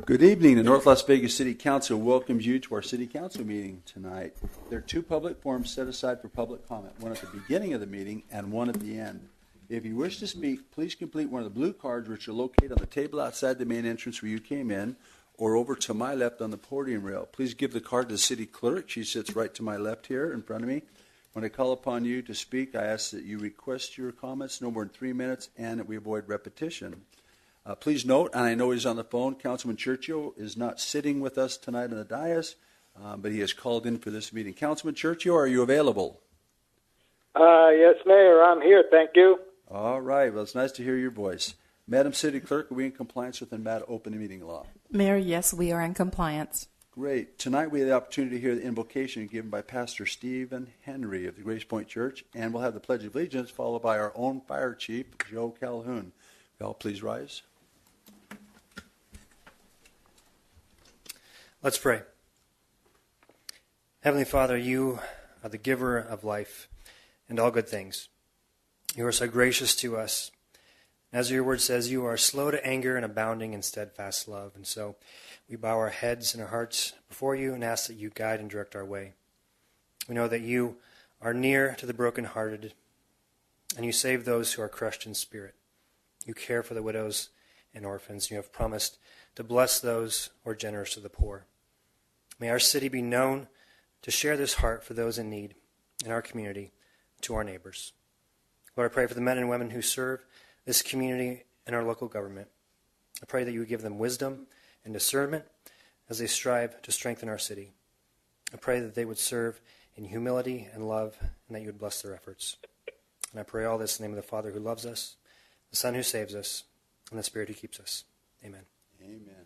Good evening. The North Las Vegas City Council welcomes you to our City Council meeting tonight. There are two public forums set aside for public comment, one at the beginning of the meeting and one at the end. If you wish to speak, please complete one of the blue cards which are located on the table outside the main entrance where you came in, or over to my left on the podium rail. Please give the card to the city clerk. She sits right to my left here in front of me. When I call upon you to speak, I ask that you request your comments no more than 3 minutes and that we avoid repetition. Please note, and I know he's on the phone, Councilman Churchill is not sitting with us tonight on the dais, but he has called in for this meeting. Councilman Churchill, are you available? Yes, Mayor, I'm here. Thank you. All right. Well, it's nice to hear your voice. Madam City Clerk, are we in compliance with the Nevada open meeting law? Mayor, yes, we are in compliance. Great. Tonight we have the opportunity to hear the invocation given by Pastor Stephen Henry of the Grace Point Church, and we'll have the Pledge of Allegiance followed by our own Fire Chief, Joe Calhoun. Y'all please rise. Let's pray. Heavenly Father, you are the giver of life and all good things. You are so gracious to us. As your word says, you are slow to anger and abounding in steadfast love. And so we bow our heads and our hearts before you and ask that you guide and direct our way. We know that you are near to the brokenhearted, and you save those who are crushed in spirit. You care for the widows and orphans. You have promised to bless those who are generous to the poor. May our city be known to share this heart for those in need in our community, to our neighbors. Lord, I pray for the men and women who serve this community and our local government. I pray that you would give them wisdom and discernment as they strive to strengthen our city. I pray that they would serve in humility and love, and that you would bless their efforts. And I pray all this in the name of the Father who loves us, the Son who saves us, and the Spirit who keeps us. Amen. Amen.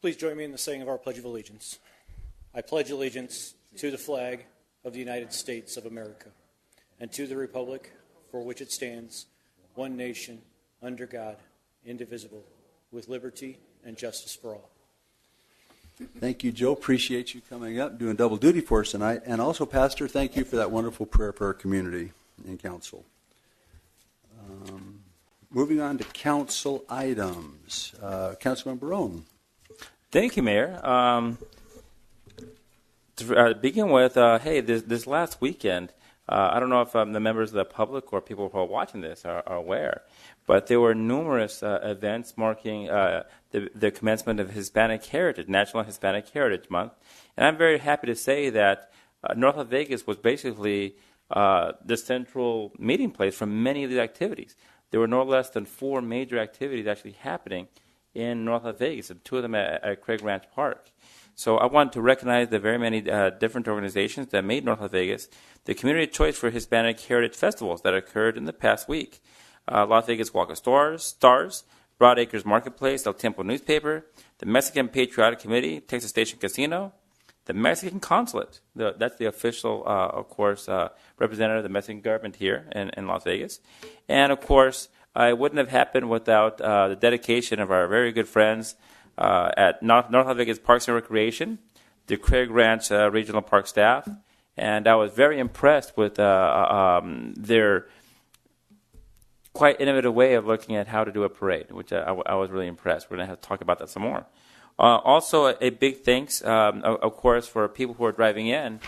Please join me in the saying of our Pledge of Allegiance. I pledge allegiance to the flag of the United States of America and to the republic for which it stands, one nation, under God, indivisible, with liberty and justice for all. Thank you, Joe. Appreciate you coming up, doing double duty for us tonight. And also, Pastor, thank you for that wonderful prayer for our community and council. Moving on to council items. Councilman Barone. Thank you, Mayor. To begin with, hey, this last weekend, I don't know if the members of the public or people who are watching this are aware, but there were numerous events marking the commencement of Hispanic Heritage, National Hispanic Heritage Month. And I'm very happy to say that North Las Vegas was basically the central meeting place for many of these activities. There were no less than 4 major activities actually happening in North Las Vegas, and 2 of them at Craig Ranch Park. So I wanted to recognize the very many different organizations that made North Las Vegas the community of choice for Hispanic Heritage Festivals that occurred in the past week. Las Vegas Walk of Stars, Broad Acres Marketplace, El Tiempo Newspaper, the Mexican Patriotic Committee, Texas Station Casino, the Mexican Consulate. That's the official, of course, representative of the Mexican government here in Las Vegas. And, of course, it wouldn't have happened without the dedication of our very good friends at North Las Vegas Parks and Recreation, the Craig Ranch Regional Park staff, and I was very impressed with their quite innovative way of looking at how to do a parade, which I was really impressed. We're going to have to talk about that some more. Also, a big thanks, of course, for people who are driving in.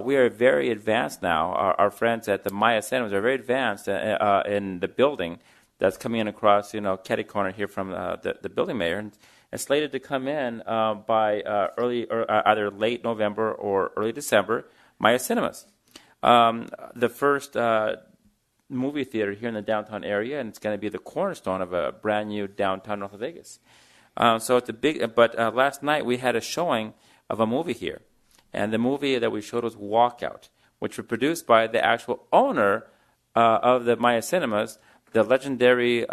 We are very advanced now. Our friends at the Maya Cinemas are very advanced in the building that's coming in across, Ketty Corner here from the building mayor, and slated to come in by early or either late November or early December. Maya Cinemas, the first movie theater here in the downtown area, and it's going to be the cornerstone of a brand new downtown North Vegas. So it's a big. But last night we had a showing of a movie here, and the movie that we showed was Walkout, which was produced by the actual owner of the Maya Cinemas, the legendary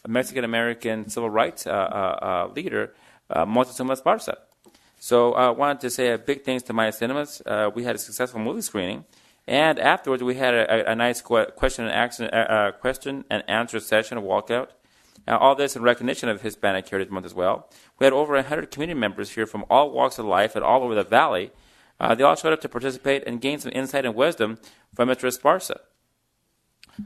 Mexican-American civil rights leader, Moctezuma Esparza. So I wanted to say a big thanks to Maya Cinemas. We had a successful movie screening, and afterwards we had a nice question and answer session, a walkout. All this in recognition of Hispanic Heritage Month as well. We had over 100 community members here from all walks of life and all over the valley. They all showed up to participate and gain some insight and wisdom from Mr. Esparza.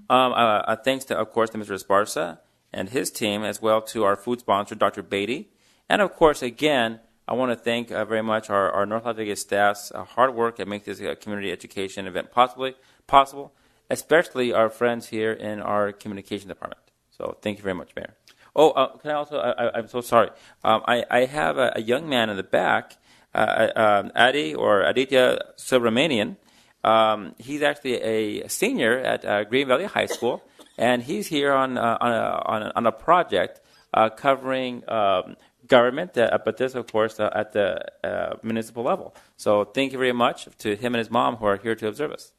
Thanks to, of course, to Mr. Esparza and his team, as well to our food sponsor, Dr. Beatty. And, of course, again, I want to thank very much our North Las Vegas staff's hard work at making this community education event possible, especially our friends here in our communication department. So thank you very much, Mayor. Oh, can I also, I'm so sorry. I have a young man in the back, Aditya Subramanian. He's actually a senior at Green Valley High School, and he's here on a project covering government, but this, of course, at the municipal level. So thank you very much to him and his mom who are here to observe us.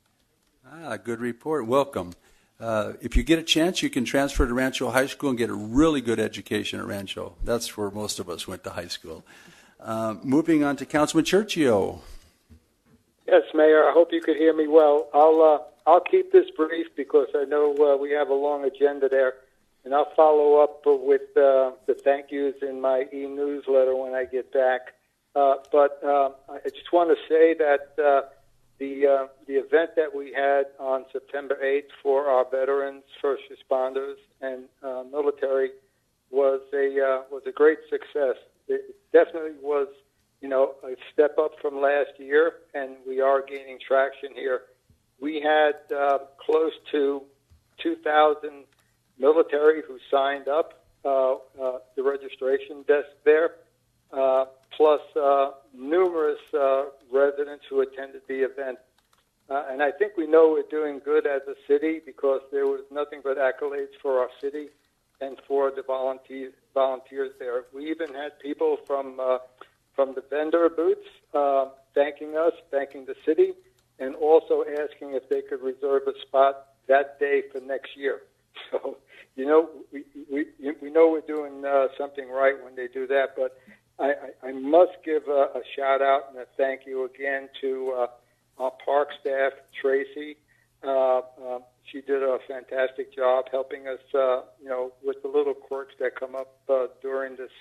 Good report. Welcome. If you get a chance, you can transfer to Rancho High School and get a really good education at Rancho. That's where most of us went to high school. Moving on to Councilman Churchio. Yes, Mayor. I hope you could hear me well. I'll keep this brief because I know we have a long agenda there, and I'll follow up with the thank yous in my e-newsletter when I get back. But I just want to say that the event that we had on September 8th for our veterans, first responders, and military was a great success. It definitely was, a step up from last year, and we are gaining traction here. We had close to 2,000 military who signed up the registration desk there, plus numerous residents who attended the event. And I think we know we're doing good as a city because there was nothing but accolades for our city and for the volunteers there. We even had people from the vendor booths thanking us, thanking the city, and also asking if they could reserve a spot that day for next year. So, we know we're doing something right when they do that, but I must give a shout out and a thank you again to our park staff, Tracy. She did a fantastic job helping us, with the little quirks that come up during this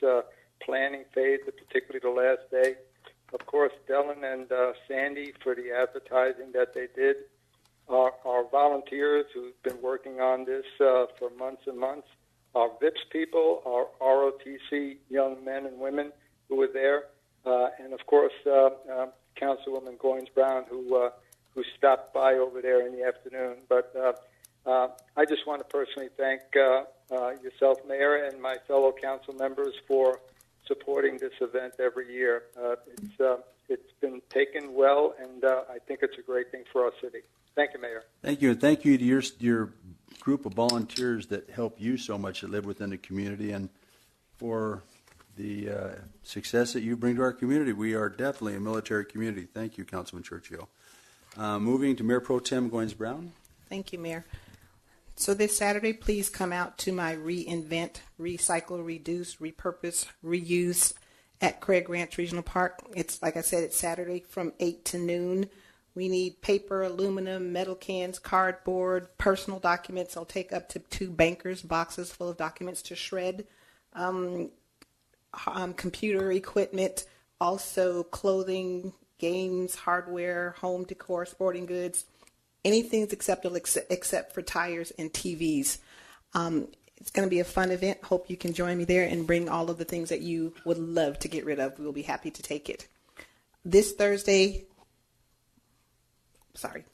planning phase, particularly the last day. Of course, Dylan and Sandy for the advertising that they did. Our volunteers who've been working on this for months and months. Our VIPS people, our ROTC young men and women who were there, and of course, Councilwoman Goins-Brown who stopped by over there in the afternoon. But I just want to personally thank yourself, Mayor, and my fellow council members for supporting this event every year. It's been taken well, and I think it's a great thing for our city. Thank you, Mayor. Thank you, and thank you to your group of volunteers that help you so much that live within the community, and for the success that you bring to our community. We are definitely a military community. Thank you, Councilman Churchill. Moving to Mayor Pro Tem Goins-Brown. Thank you, Mayor. So this Saturday, please come out to my Reinvent, Recycle, Reduce, Repurpose, Reuse at Craig Ranch Regional Park. It's, like I said, it's Saturday from 8 to noon. We need paper, aluminum, metal cans, cardboard, personal documents. I'll take up to 2 bankers' boxes full of documents to shred, computer equipment, also clothing, games, hardware, home decor, sporting goods. Anything's acceptable except for tires and TVs. It's going to be a fun event. Hope you can join me there and bring all of the things that you would love to get rid of. We will be happy to take it. This Thursday,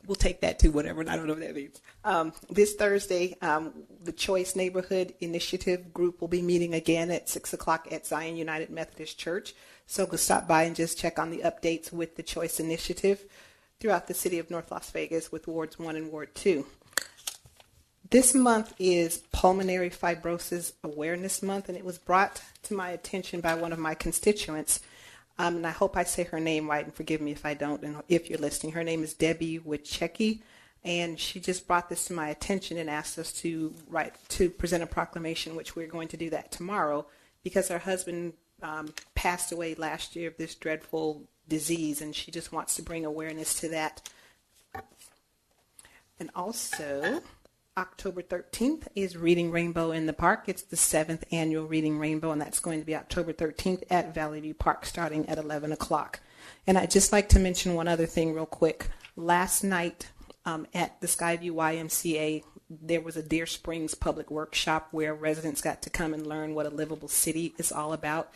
we'll take that too, whatever. I don't know what that means. This Thursday, the Choice Neighborhood Initiative group will be meeting again at 6 o'clock at Zion United Methodist Church. So go stop by and just check on the updates with the Choice Initiative throughout the city of North Las Vegas with Wards 1 and Ward 2. This month is Pulmonary Fibrosis Awareness Month, and it was brought to my attention by one of my constituents. And I hope I say her name right, and forgive me if I don't, and if you're listening. Her name is Debbie Wichecki, and she just brought this to my attention and asked us to present a proclamation, which we're going to do that tomorrow, because her husband passed away last year of this dreadful disease, and she just wants to bring awareness to that. And also, October 13th is Reading Rainbow in the Park. It's the 7th annual Reading Rainbow, and that's going to be October 13th at Valley View Park starting at 11 o'clock. And I'd just like to mention one other thing real quick. Last night at the Skyview YMCA, there was a Deer Springs public workshop where residents got to come and learn what a livable city is all about.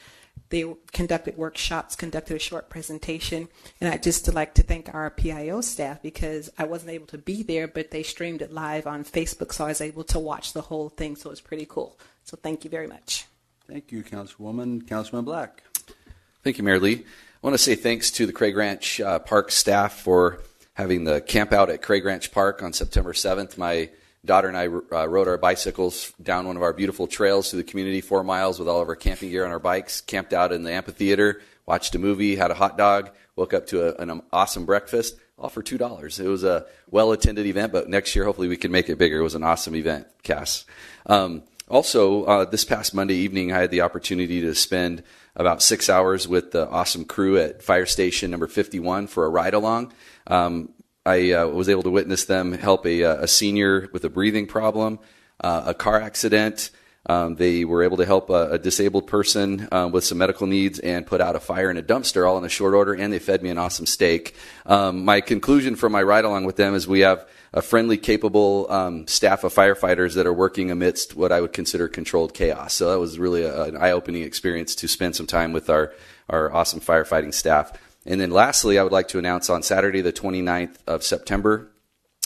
They conducted workshops, conducted a short presentation, and I'd just like to thank our PIO staff because I wasn't able to be there, but they streamed it live on Facebook, so I was able to watch the whole thing, so it was pretty cool. So thank you very much. Thank you, Councilwoman. Councilman Black. Thank you, Mayor Lee. I want to say thanks to the Craig Ranch Park staff for having the camp out at Craig Ranch Park on September 7th. My daughter and I rode our bicycles down one of our beautiful trails through the community, 4 miles with all of our camping gear on our bikes, camped out in the amphitheater, watched a movie, had a hot dog, woke up to an awesome breakfast, all for $2. It was a well-attended event, but next year hopefully we can make it bigger. It was an awesome event, Cass. Also, this past Monday evening, I had the opportunity to spend about 6 hours with the awesome crew at Fire Station number 51 for a ride-along. I was able to witness them help a senior with a breathing problem, a car accident. They were able to help a disabled person with some medical needs and put out a fire in a dumpster all in a short order, and they fed me an awesome steak. My conclusion from my ride-along with them is we have a friendly, capable staff of firefighters that are working amidst what I would consider controlled chaos. So that was really an eye-opening experience to spend some time with our awesome firefighting staff. And then lastly, I would like to announce on Saturday, the 29th of September,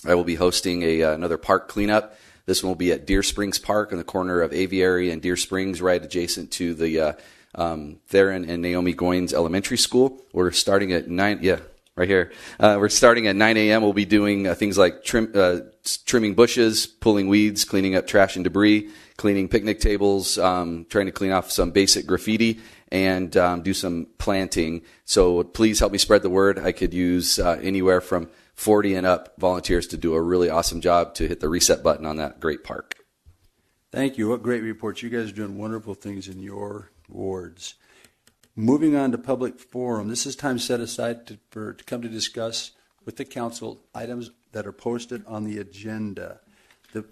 I will be hosting another park cleanup. This one will be at Deer Springs Park on the corner of Aviary and Deer Springs, right adjacent to the Theron and Naomi Goins Elementary School. We're starting at 9, right here. We're starting at 9 a.m. We'll be doing things like trimming bushes, pulling weeds, cleaning up trash and debris, cleaning picnic tables, trying to clean off some basic graffiti, and do some planting. So please help me spread the word. I could use anywhere from 40 and up volunteers to do a really awesome job to hit the reset button on that great park. Thank you. What great reports. You guys are doing wonderful things in your wards. Moving on to public forum. This is time set aside to come to discuss with the council items that are posted on the agenda. The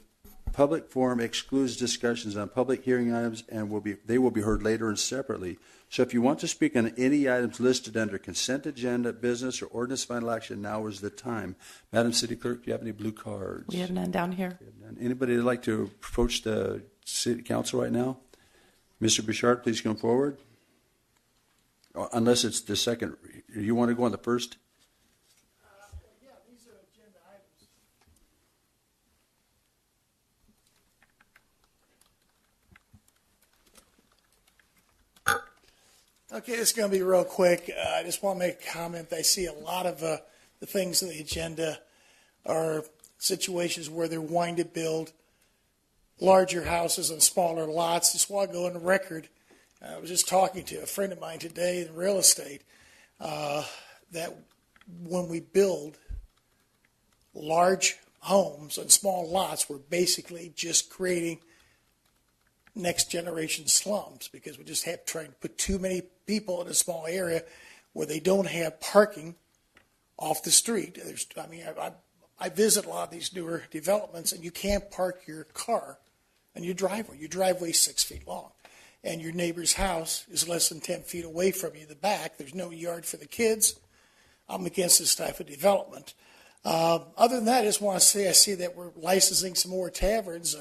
public forum excludes discussions on public hearing items and they will be heard later and separately. So if you want to speak on any items listed under consent agenda, business, or ordinance final action, now is the time. Madam City Clerk, do you have any blue cards? We have none down here. Anybody would like to approach the City Council right now? Mr. Bouchard, please come forward. Unless it's the second. You want to go on the first? Yeah, these are agenda items. Okay, this is going to be real quick. I just want to make a comment. I see a lot of the things on the agenda are situations where they're wanting to build larger houses on smaller lots. Just want to go on the record. I was just talking to a friend of mine today in real estate that when we build large homes on small lots, we're basically just creating next generation slums because we just have trying to put too many people in a small area where they don't have parking off the street. I visit a lot of these newer developments, and you can't park your car in your driveway. Your driveway is 6 feet long. And your neighbor's house is less than 10 feet away from you in the back. There's no yard for the kids. I'm against this type of development. Other than that, I just want to say I see that we're licensing some more taverns.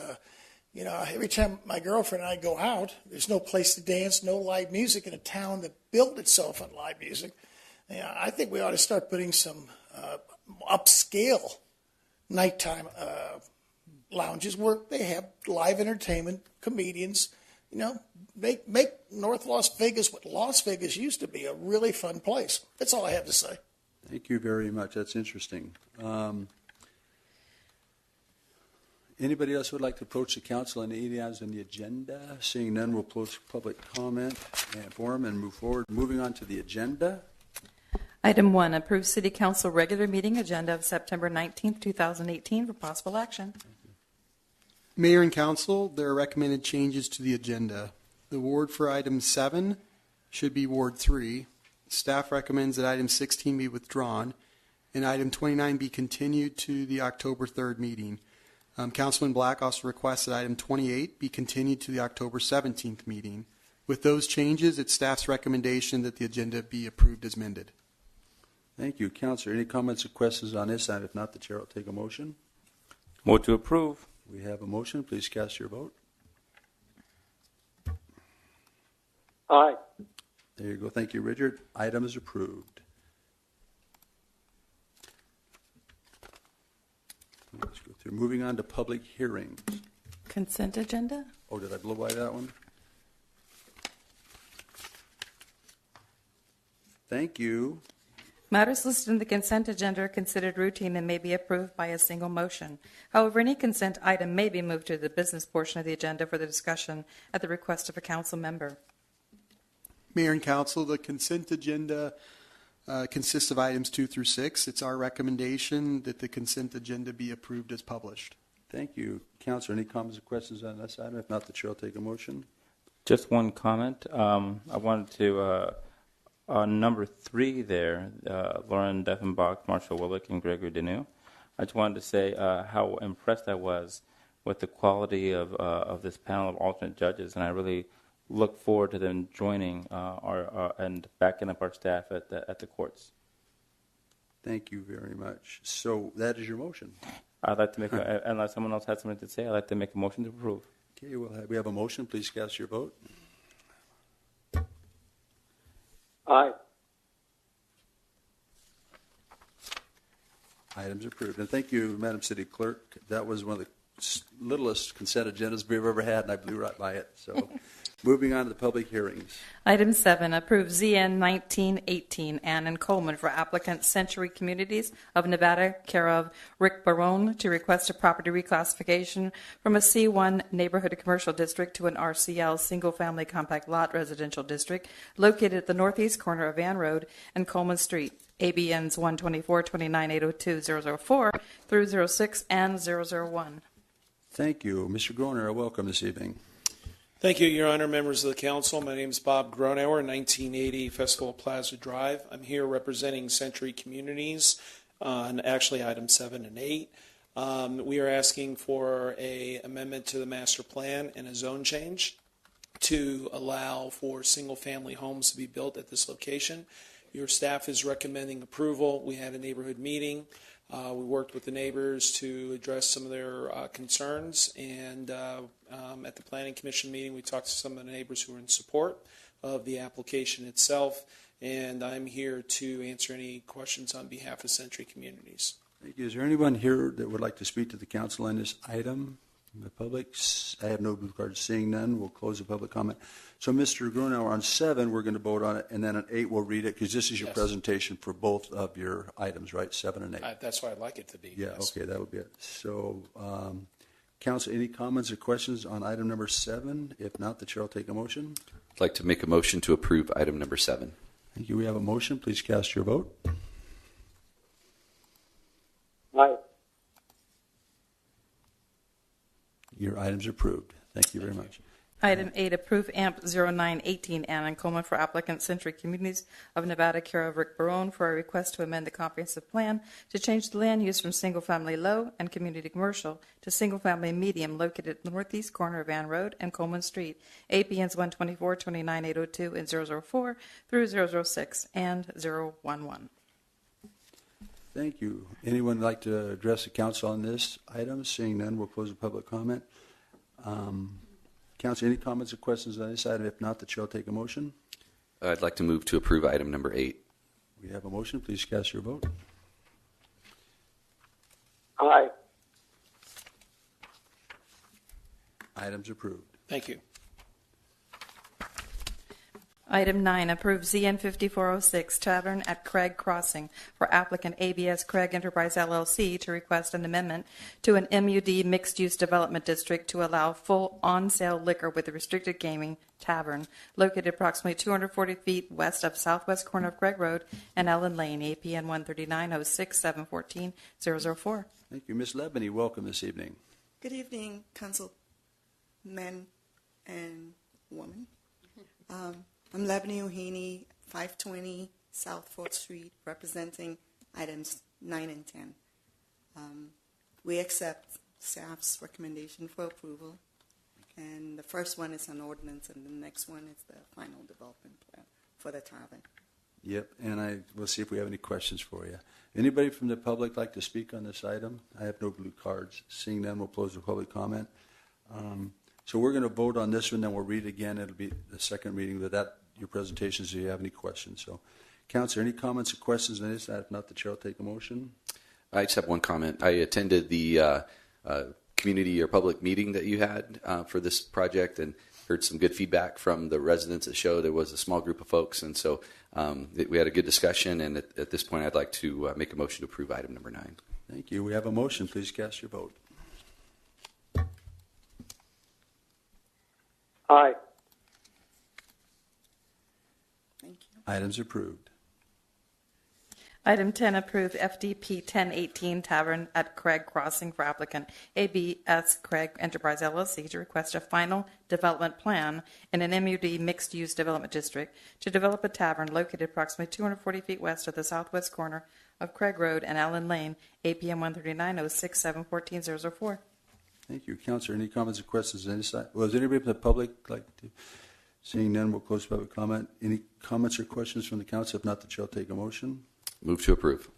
Every time my girlfriend and I go out, there's no place to dance, no live music in a town that built itself on live music. I think we ought to start putting some upscale nighttime lounges where they have live entertainment, comedians. Make North Las Vegas what Las Vegas used to be, a really fun place. That's all I have to say. Thank you very much. That's interesting. Anybody else would like to approach the council on any items on the agenda? Seeing none, we'll close public comment and forum and move forward. Moving on to the agenda. Item 1, approve City Council regular meeting agenda of September 19th, 2018 for possible action. Mayor and Council, there are recommended changes to the agenda. The ward for item 7 should be Ward 3. Staff recommends that item 16 be withdrawn and item 29 be continued to the October 3rd meeting. Councilman Black also requests that item 28 be continued to the October 17th meeting. With those changes, it's staff's recommendation that the agenda be approved as amended. Thank you. Councilor, any comments or questions on this item? If not, the chair will take a motion. Move to approve. We have a motion. Please cast your vote. Aye. There you go. Thank you, Richard. Item is approved. Let's go through. Moving on to public hearings. Consent agenda? Oh, did I blow by that one? Thank you. Matters listed in the consent agenda are considered routine and may be approved by a single motion. However, any consent item may be moved to the business portion of the agenda for the discussion at the request of a council member. Mayor and council, the consent agenda consists of items 2 through 6. It's our recommendation that the consent agenda be approved as published. Thank you. Councilor, any comments or questions on this item? If not, the chair will take a motion. Just one comment. I wanted to, on number 3 there, Lauren Deffenbach, Marshall Willick, and Gregory Deneau, I just wanted to say how impressed I was with the quality of this panel of alternate judges, and I really look forward to them joining and backing up our staff at the courts. Thank you very much. So that is your motion. I'd like to make, unless someone else has something to say, I'd like to make a motion to approve. Okay, we have a motion. Please cast your vote. Aye. Items approved. And thank you, Madam City Clerk. That was one of the littlest consent agendas we've ever had, and I blew right by it. So moving on to the public hearings. Item 7, approve ZN 1918 Ann and Coleman for applicant Century Communities of Nevada, care of Rick Barone, to request a property reclassification from a C1 neighborhood commercial district to an RCL single-family compact lot residential district located at the northeast corner of Van Road and Coleman Street. ABNs 124-29-802-004 through 06 and 001. Thank you. Mr. Groner, welcome this evening. Thank you, Your Honor, members of the council. My name is Bob Gronauer, 1980 Festival Plaza Drive. I'm here representing Century Communities on actually item 7 and 8. We are asking for an amendment to the master plan and a zone change to allow for single-family homes to be built at this location. Your staff is recommending approval. We had a neighborhood meeting. We worked with the neighbors to address some of their concerns, and at the Planning Commission meeting, we talked to some of the neighbors who are in support of the application itself, and I'm here to answer any questions on behalf of Century Communities. Thank you. Is there anyone here that would like to speak to the council on this item? In the public, I have no blue cards. Seeing none, we'll close the public comment. So, Mr. Grunauer, on 7, we're going to vote on it, and then on 8, we'll read it, because this is your presentation for both of your items, right? 7 and 8. That's what I'd like it to be. Yeah, yes. okay, that'll be it. So, council, any comments or questions on item number 7? If not, the chair will take a motion. I'd like to make a motion to approve item number 7. Thank you. We have a motion. Please cast your vote. Aye. Your item's approved. Thank you very much. Item 8, approve AMP 0918 Ann and Coleman for applicant Century Communities of Nevada, care of Rick Barone, for a request to amend the comprehensive plan to change the land use from single-family low and community commercial to single-family medium located at the northeast corner of Van Road and Coleman Street, APNs 124-29-802 and 004 through 006 and 011. Thank you. Anyone like to address the council on this item? Seeing none, we'll close the public comment. Council, any comments or questions on this item? If not, the chair will take a motion. I'd like to move to approve item number 8. We have a motion. Please cast your vote. Aye. Item's approved. Thank you. Item 9, approve ZN 5406 Tavern at Craig Crossing for applicant ABS Craig Enterprise LLC to request an amendment to an MUD mixed-use development district to allow full on-sale liquor with a restricted gaming tavern located approximately 240 feet west of southwest corner of Craig Road and Ellen Lane, APN 139-06-714-004. Thank you. Ms. Lebany, welcome this evening. Good evening, councilmen and women. I'm Lebany O'Haney, 520 South 4th Street, representing items 9 and 10. We accept staff's recommendation for approval, and the first one is an ordinance, and the next one is the final development plan for the tavern. Yep, and we'll see if we have any questions for you. Anybody from the public like to speak on this item? I have no blue cards. Seeing none, we'll close the public comment. So we're going to vote on this one, then we'll read it again. It'll be the second reading of that, your presentations, if you have any questions. So, Councilor, any comments or questions on this? If not, the chair will take a motion. I just have one comment. I attended the community or public meeting that you had for this project and heard some good feedback from the residents that showed. There was a small group of folks, and so we had a good discussion, and at this point I'd like to make a motion to approve item number 9. Thank you. We have a motion. Please cast your vote. Aye. Thank you. Items approved. Item 10, approve FDP 1018 Tavern at Craig Crossing for applicant ABS Craig Enterprise LLC to request a final development plan in an MUD mixed-use development district to develop a tavern located approximately 240 feet west of the southwest corner of Craig Road and Allen Lane, APM 139-06-714-004. Thank you. Councilor, any comments or questions on this side? Well, does anybody from the public like to? Seeing none, we'll close public comment. Any comments or questions from the council? If not, the chair will take a motion. Move to approve.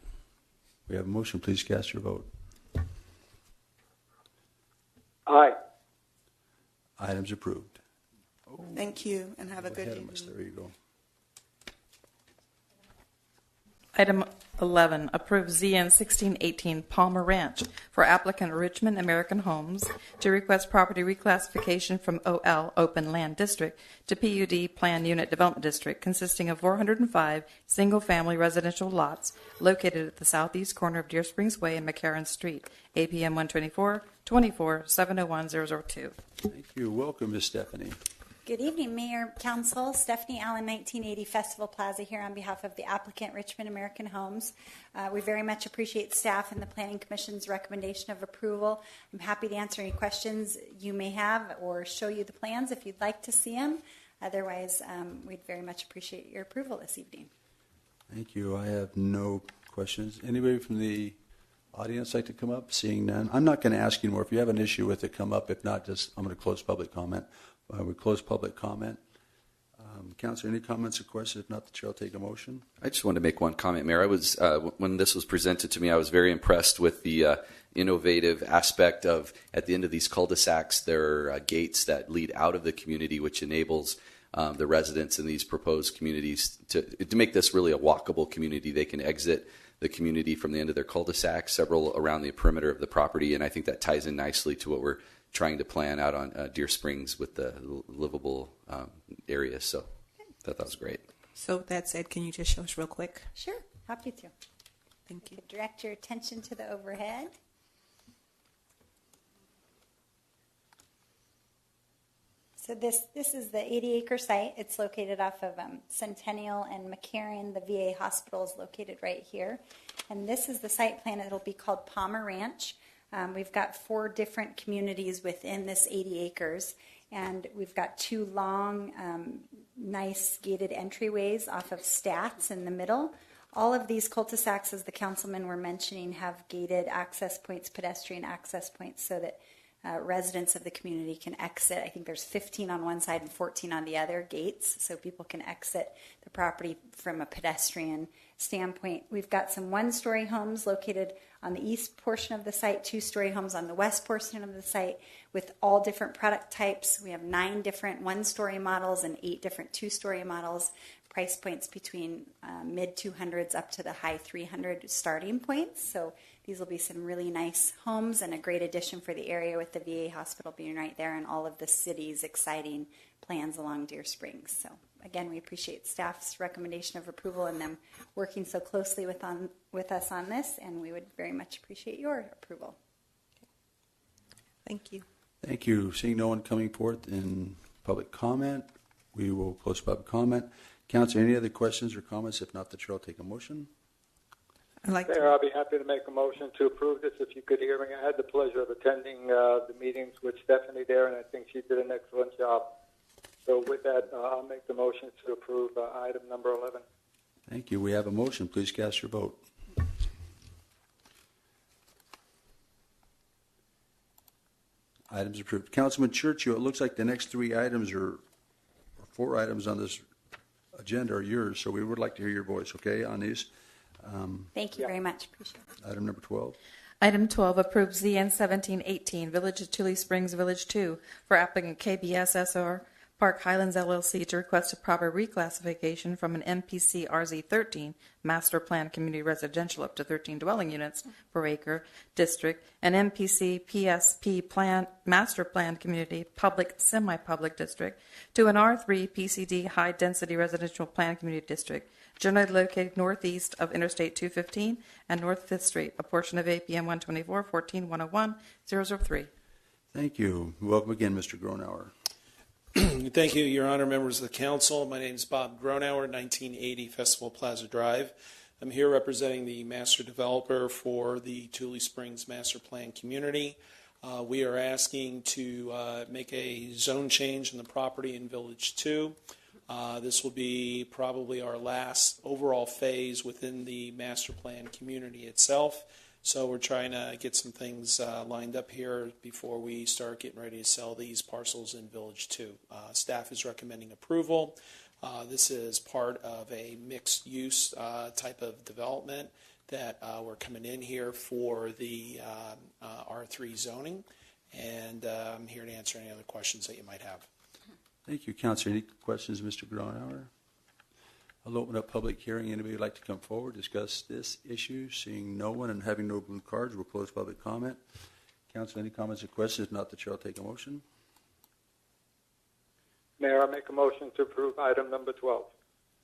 We have a motion. Please cast your vote. Aye. Items approved. Thank you, and have a Go good ahead, evening. miss. There you go. Item 11, approve ZN 1618 Palmer Ranch for applicant Richmond American Homes to request property reclassification from OL, Open Land District, to PUD Planned Unit Development District, consisting of 405 single-family residential lots located at the southeast corner of Deer Springs Way and McCarran Street, APM 124-24-701-002. Thank you. Welcome, Ms. Stephanie. Good evening, Mayor, Council. Stephanie Allen, 1980 Festival Plaza here on behalf of the applicant, Richmond American Homes. We very much appreciate staff and the Planning Commission's recommendation of approval. I'm happy to answer any questions you may have or show you the plans if you'd like to see them. Otherwise, we'd very much appreciate your approval this evening. Thank you. I have no questions. Anybody from the audience like to come up? Seeing none. I'm not going to ask you more. If you have an issue with it, come up. If not, I'm going to close public comment. We close public comment. Councilor, any comments or questions? If not, the chair will take a motion. I just wanted to make one comment, Mayor. I was when this was presented to me, I was very impressed with the innovative aspect of, at the end of these cul-de-sacs, there are gates that lead out of the community, which enables the residents in these proposed communities to make this really a walkable community. They can exit the community from the end of their cul-de-sac, several around the perimeter of the property, and I think that ties in nicely to what we're trying to plan out on Deer Springs with the livable areas. So that was great. So that said, can you just show us real quick? Sure, happy to. Thank you. Direct your attention to the overhead. So this is the 80-acre site. It's located off of Centennial and McCarran. The VA hospital is located right here. And this is the site plan. It'll be called Palmer Ranch. We've got 4 different communities within this 80 acres, and we've got 2 long, nice gated entryways off of Stats in the middle. All of these cul-de-sacs, as the councilmen were mentioning, have gated access points, pedestrian access points, so that residents of the community can exit. I think there's 15 on one side and 14 on the other gates, so people can exit the property from a pedestrian standpoint. We've got some 1-story homes located on the east portion of the site, 2-story homes on the west portion of the site with all different product types. We have 9 different 1-story models and 8 different 2-story models. Price points between mid-200s up to the high 300 starting points. So these will be some really nice homes and a great addition for the area, with the VA hospital being right there and all of the city's exciting plans along Deer Springs. So again, we appreciate staff's recommendation of approval and them working so closely with us on this, and we would very much appreciate your approval. Thank you. Thank you. Seeing no one coming forth in public comment, we will close public comment. Council, any other questions or comments? If not, the chair will take a motion. Mayor, I'll be happy to make a motion to approve this if you could hear me. I had the pleasure of attending the meetings with Stephanie there, and I think she did an excellent job. So with that, I'll make the motion to approve item number 11. Thank you. We have a motion. Please cast your vote. Items approved. Councilman Churchill, it looks like the next 3 items or 4 items on this agenda are yours, so we would like to hear your voice, okay, on these. Thank you very much. Appreciate it. Item number 12. Item 12, approve ZN 1718, Village of Tule Springs, Village 2, for applicant KBS SR Park Highlands LLC to request a proper reclassification from an MPC RZ 13 Master Plan Community Residential up to 13 dwelling units per acre district, and MPC PSP Plan Master Plan Community Public Semi-Public District to an R3 PCD High Density Residential Plan Community District, generally located northeast of Interstate 215 and North 5th Street, a portion of APM 124, 14, 101, 003. Thank you. Welcome again, Mr. Gronauer. Thank you, Your Honor, members of the council. My name is Bob Gronauer, 1980 Festival Plaza Drive. I'm here representing the master developer for the Tule Springs Master Plan Community. We are asking to make a zone change in the property in Village 2. This will be probably our last overall phase within the master plan community itself. So we're trying to get some things lined up here before we start getting ready to sell these parcels in Village 2. Staff is recommending approval. This is part of a mixed use type of development that we're coming in here for the R3 zoning. And I'm here to answer any other questions that you might have. Thank you, Councilor. Any questions, Mr. Gronauer? I'll open up public hearing. Anybody would like to come forward, discuss this issue? Seeing no one and having no blue cards, we'll close public comment. Council, any comments or questions? If not, the chair will take a motion. Mayor, I make a motion to approve item number 12.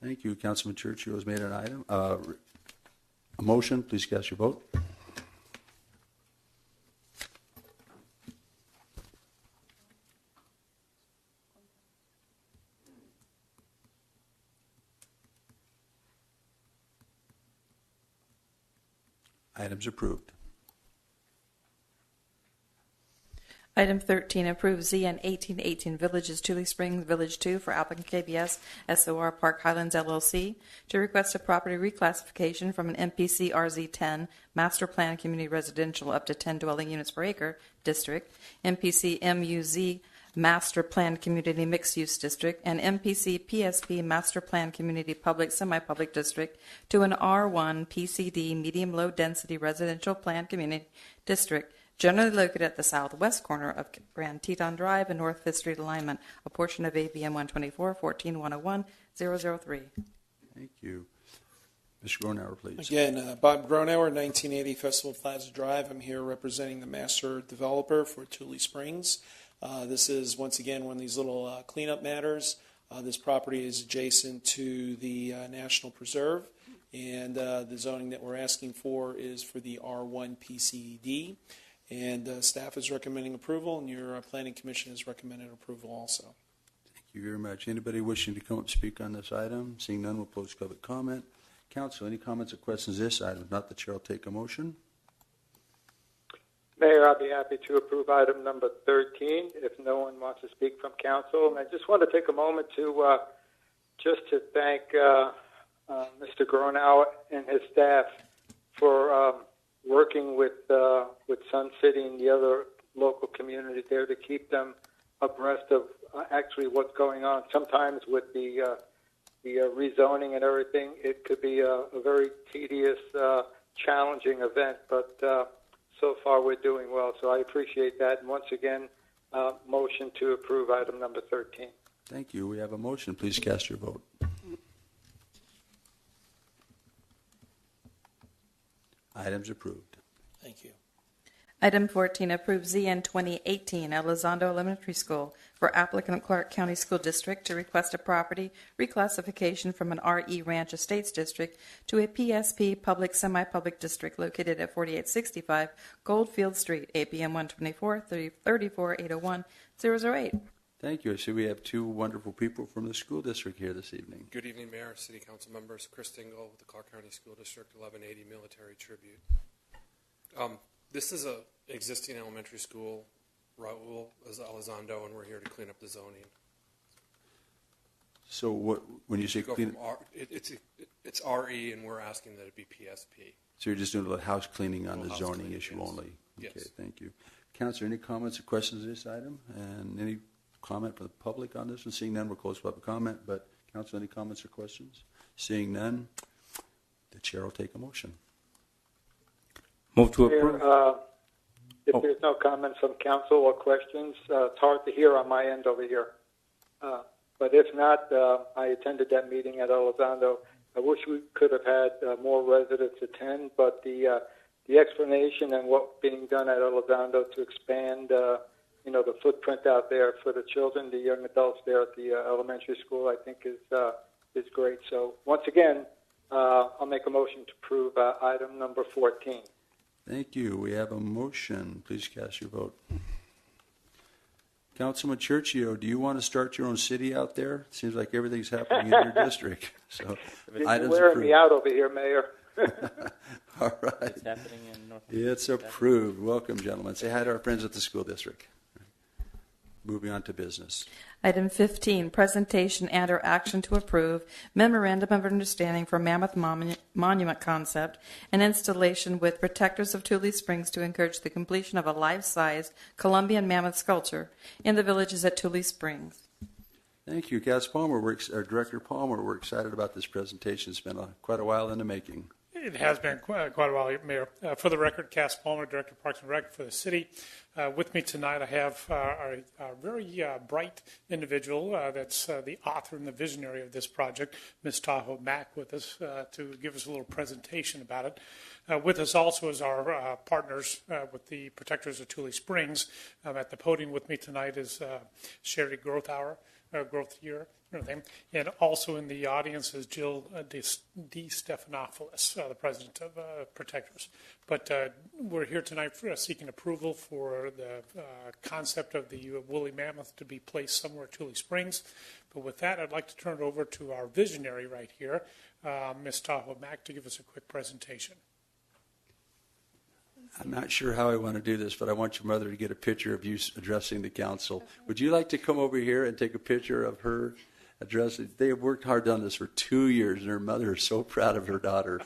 Thank you. Councilman Churchill has made an item. A motion. Please cast your vote. Items approved. Item 13, approve ZN 1818 Villages Tule Springs Village 2 for applicant KBS SOR Park Highlands LLC to request a property reclassification from an MPC RZ 10 Master Plan Community Residential up to 10 dwelling units per acre district, MPC MUZ Master Plan Community Mixed Use District, and MPC PSP Master Plan Community Public Semi-Public District to an R1 PCD Medium Low Density Residential Plan Community District, generally located at the southwest corner of Grand Teton Drive and North 5th Street alignment, a portion of ABM 124, 14, 101, 003. Thank you. Mr. Gronauer, please. Again, Bob Gronauer, 1980 Festival Plaza Drive. I'm here representing the master developer for Tule Springs. This is, once again, one of these little cleanup matters. This property is adjacent to the National Preserve, and the zoning that we're asking for is for the R1 PCD. And staff is recommending approval, and your planning commission has recommended approval also. Thank you very much. Anybody wishing to come up and speak on this item? Seeing none, we'll close public comment. Council, any comments or questions on this item? If not, the chair will take a motion. Mayor, I'll be happy to approve item number 13 if no one wants to speak from council. And I just want to take a moment to thank Mr. Gronauer and his staff for working with Sun City and the other local communities there to keep them abreast of actually what's going on. Sometimes with the rezoning and everything, it could be a very tedious, challenging event, but so far we're doing well, so I appreciate that. And once again, motion to approve item number 13. Thank you. We have a motion. Please cast your vote. Items approved. Thank you. Item 14, approve ZN 2018 Elizondo Elementary School for applicant Clark County School District to request a property reclassification from an RE Ranch Estates District to a PSP Public Semi-Public District located at 4865 Goldfield Street, APM 124, 34 801 008. Thank you. I see we have two wonderful people from the school district here this evening. Good evening, Mayor, City Council members. Chris Dingle with the Clark County School District 1180 Military Tribute. This is a existing elementary school, Raul Elizondo, and we're here to clean up the zoning. So what, when you say clean, it's RE, and we're asking that it be PSP. So you're just doing a little house cleaning on the zoning issue only? Yes. Okay, thank you. Councilor, any comments or questions on this item? And any comment from the public on this one? Seeing none, we'll close public comment, but Council, any comments or questions? Seeing none, the chair will take a motion. Move to approve. If there's no comments from council or questions, it's hard to hear on my end over here. But if not, I attended that meeting at Elizondo. I wish we could have had more residents attend, but the explanation and what's being done at Elizondo to expand, the footprint out there for the children, the young adults there at the elementary school, I think is great. So once again, I'll make a motion to approve item number 14. Thank you. We have a motion. Please cast your vote. Councilman Churchio, do you want to start your own city out there? It seems like everything's happening in your district. So, You're wearing me out over here, Mayor. All right. It's happening in North. It's approved. Welcome, gentlemen. Say hi to our friends at the school district. Moving on to business. Item 15, presentation and or action to approve memorandum of understanding for Mammoth Monument concept and installation with Protectors of Tule Springs to encourage the completion of a life-size Columbian mammoth sculpture in the villages at Tule Springs. Thank you, Cass Palmer. Director Palmer, we're excited about this presentation. It's been quite a while in the making. It has been quite a while, Mayor. For the record, Cass Palmer, Director of Parks and Rec for the city. With me tonight, I have a very bright individual that's the author and the visionary of this project, Ms. Tahoe Mack, with us to give us a little presentation about it. With us also is our partners with the Protectors of Tule Springs. At the podium with me tonight is Sherry Growth Year. And also in the audience is Jill D. Stephanopoulos, the president of Protectors. But we're here tonight seeking approval for the concept of the woolly mammoth to be placed somewhere at Tule Springs. But with that, I'd like to turn it over to our visionary right here, Ms. Tahoe Mack, to give us a quick presentation. I'm not sure how I want to do this, but I want your mother to get a picture of you addressing the council. Would you like to come over here and take a picture of her addressing? They have worked hard on this for 2 years, and her mother is so proud of her daughter.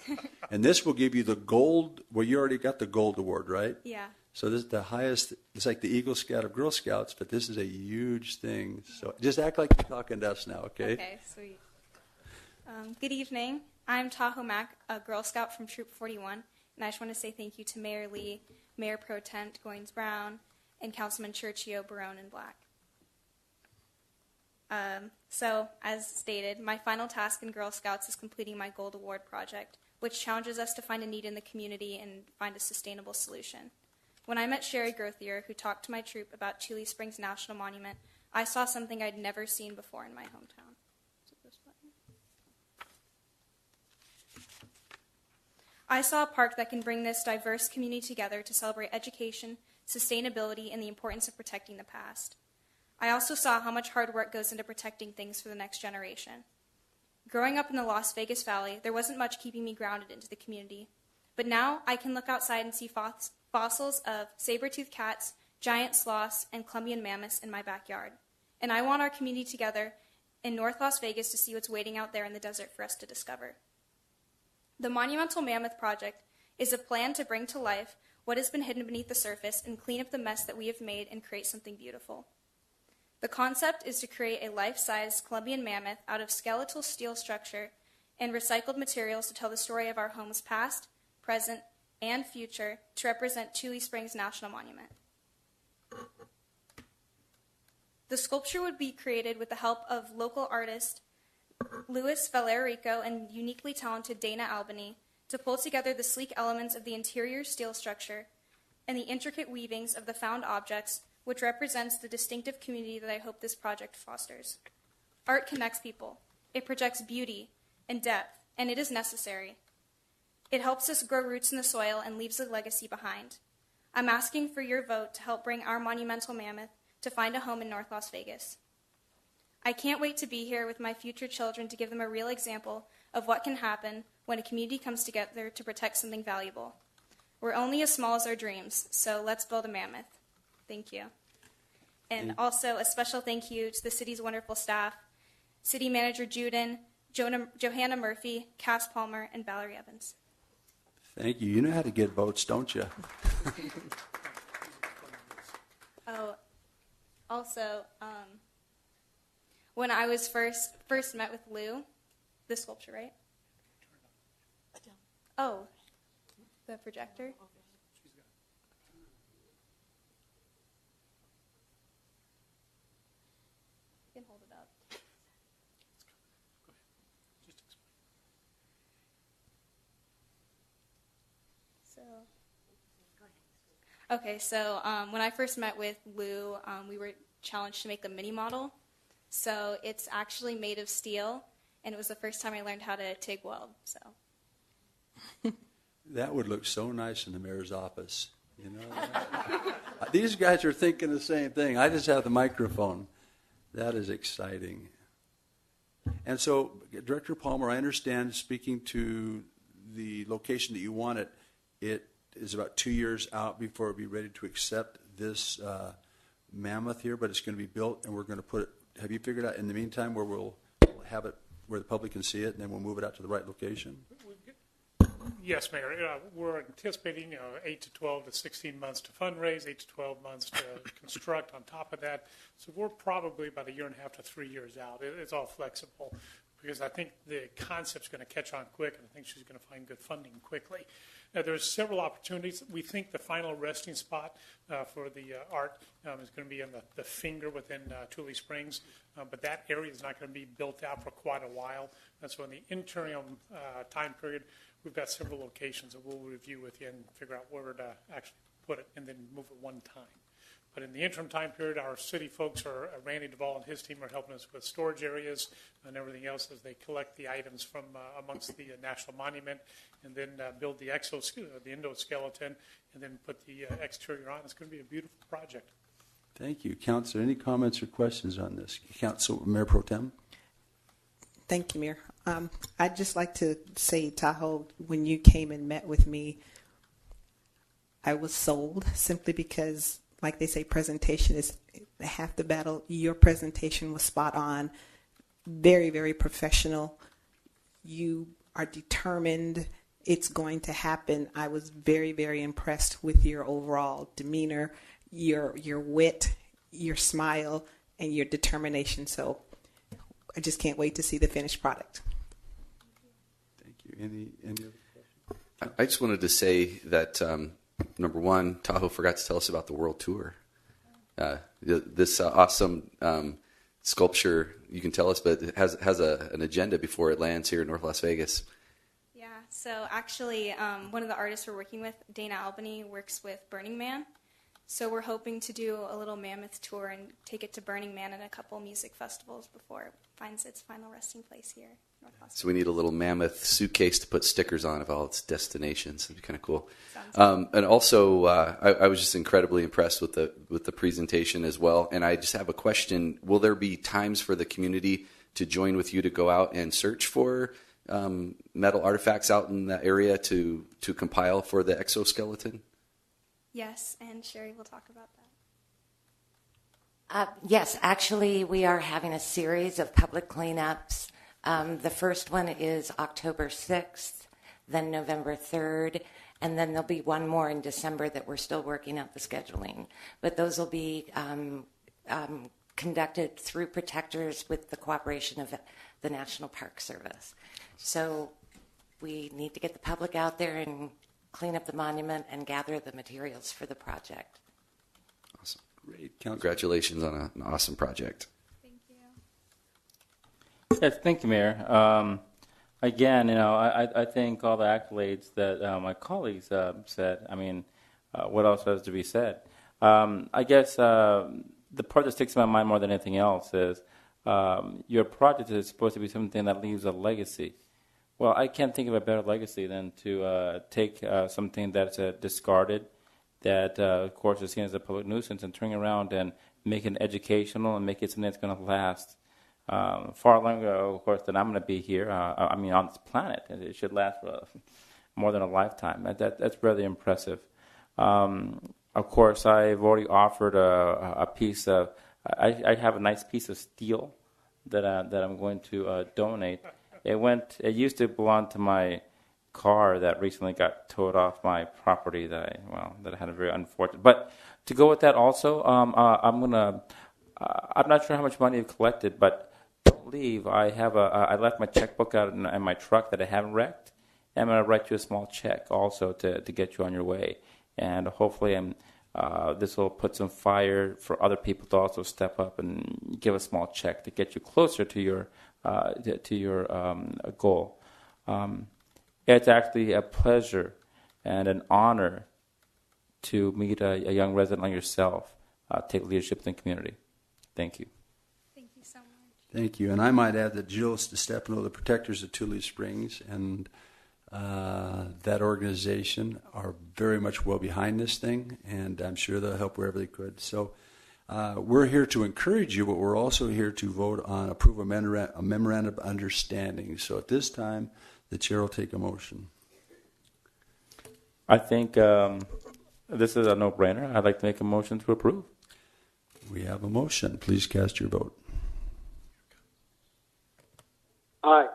And this will give you the gold. Well, you already got the gold award, right? Yeah. So this is the highest. It's like the Eagle Scout of Girl Scouts, but this is a huge thing. So just act like you're talking to us now, okay? Okay, sweet. Good evening. I'm Tahoe Mack, a Girl Scout from Troop 41. And I just want to say thank you to Mayor Lee, Mayor Pro Tem Goins Brown, and Councilman Churchio, Barone, and Black. So, as stated, my final task in Girl Scouts is completing my Gold Award project, which challenges us to find a need in the community and find a sustainable solution. When I met Sherry Grothier, who talked to my troop about Tule Springs National Monument, I saw something I'd never seen before in my hometown. I saw a park that can bring this diverse community together to celebrate education, sustainability, and the importance of protecting the past. I also saw how much hard work goes into protecting things for the next generation. Growing up in the Las Vegas Valley, there wasn't much keeping me grounded into the community. But now I can look outside and see fossils of saber-toothed cats, giant sloths, and Columbian mammoths in my backyard. And I want our community together in North Las Vegas to see what's waiting out there in the desert for us to discover. The Monumental Mammoth Project is a plan to bring to life what has been hidden beneath the surface and clean up the mess that we have made and create something beautiful. The concept is to create a life-size Columbian mammoth out of skeletal steel structure and recycled materials to tell the story of our home's past, present, and future to represent Tule Springs National Monument. The sculpture would be created with the help of local artist Luis Valerico and uniquely talented Dana Albany to pull together the sleek elements of the interior steel structure and the intricate weavings of the found objects, which represents the distinctive community that I hope this project fosters. Art connects people. It projects beauty and depth, and it is necessary. It helps us grow roots in the soil and leaves a legacy behind. I'm asking for your vote to help bring our monumental mammoth to find a home in North Las Vegas. I can't wait to be here with my future children to give them a real example of what can happen when a community comes together to protect something valuable. We're only as small as our dreams, so let's build a mammoth. Thank you. And also a special thank you to the city's wonderful staff, City Manager Juden, Johanna Murphy, Cass Palmer, and Valerie Evans. Thank you. You know how to get votes, don't you? Oh, also, when I was first met with Lou, the sculpture, right? Oh, the projector. You can hold it up. So when I first met with Lou, we were challenged to make the mini model. So it's actually made of steel, and it was the first time I learned how to TIG weld. So That would look so nice in the mayor's office. You know, these guys are thinking the same thing. I just have the microphone. That is exciting. And so, Director Palmer, I understand, speaking to the location that you want it, it is about 2 years out before it'll be ready to accept this mammoth here, but it's going to be built, and we're going to put it. Have you figured out in the meantime where we'll have it, where the public can see it, and then we'll move it out to the right location? Yes, Mayor. We're anticipating 8 to 12 to 16 months to fundraise, 8 to 12 months to construct on top of that. So we're probably about 1.5 years to 3 years out. It's all flexible because I think the concept's going to catch on quick, and I think she's going to find good funding quickly. Now, there's several opportunities. We think the final resting spot for the art is going to be in the finger within Tule Springs, but that area is not going to be built out for quite a while. And so in the interim time period, we've got several locations that we'll review with you and figure out where to actually put it and then move it one time. But in the interim time period, our city folks Randy Duvall and his team are helping us with storage areas and everything else as they collect the items from amongst the National Monument and then build the endoskeleton and then put the exterior on. It's going to be a beautiful project. Thank you. Councilor, any comments or questions on this? Council Mayor Pro Tem? Thank you, Mayor. I'd just like to say, Tahoe, when you came and met with me, I was sold simply because, like they say, presentation is half the battle. Your presentation was spot on, very, very professional. You are determined it's going to happen. I was very, very impressed with your overall demeanor, your wit, your smile, and your determination. So I just can't wait to see the finished product. Thank you. Any other questions? I just wanted to say that, number one, Tahoe forgot to tell us about the world tour. This awesome sculpture, you can tell us, but it has an agenda before it lands here in North Las Vegas. yeah, so actually one of the artists we're working with, Dana Albany, works with Burning Man. So we're hoping to do a little mammoth tour and take it to Burning Man and a couple music festivals before it finds its final resting place here in North Las Vegas. So we need a little mammoth suitcase to put stickers on of all its destinations. That'd be kind of cool. And also, I was just incredibly impressed with the presentation as well. And I just have a question: will there be times for the community to join with you to go out and search for metal artifacts out in that area to compile for the exoskeleton? Yes, and Sherry will talk about that. Yes, actually, we are having a series of public cleanups. The first one is October 6th, then November 3rd, and then there'll be one more in December that we're still working out the scheduling. But those will be conducted through protectors with the cooperation of the National Park Service. So we need to get the public out there and clean up the monument and gather the materials for the project. Awesome. Great. Congratulations on an awesome project. Thank you. Yes, thank you, Mayor. Again, I think all the accolades that my colleagues said. I mean, what else has to be said? I guess the part that sticks in my mind more than anything else is your project is supposed to be something that leaves a legacy. Well, I can't think of a better legacy than to take something that's discarded, that, of course, is seen as a public nuisance, and turn around and make it educational and make it something that's going to last far longer, of course, than I'm going to be here. On this planet. It should last for more than a lifetime. That's really impressive. Of course, I've already offered a piece of. I have a nice piece of steel that I'm going to donate. It used to belong to my car that recently got towed off my property that I had a very unfortunate. But to go with that also, I'm not sure how much money you've collected, but don't leave, I left my checkbook out in my truck that I haven't wrecked. I'm going to write you a small check also to get you on your way. And hopefully this will put some fire for other people to also step up and give a small check to get you closer to your goal. It's actually a pleasure and an honor to meet a young resident like yourself, take leadership in the community. Thank you. Thank you so much. Thank you. And I might add that Jill DeStefano, the Protectors of Tule Springs, and that organization are very much well behind this thing, and I'm sure they'll help wherever they could. So we're here to encourage you, but we're also here to vote on approve a memorandum of understanding. So at this time, the chair will take a motion. I think this is a no-brainer. I'd like to make a motion to approve. We have a motion. Please cast your vote. Aye.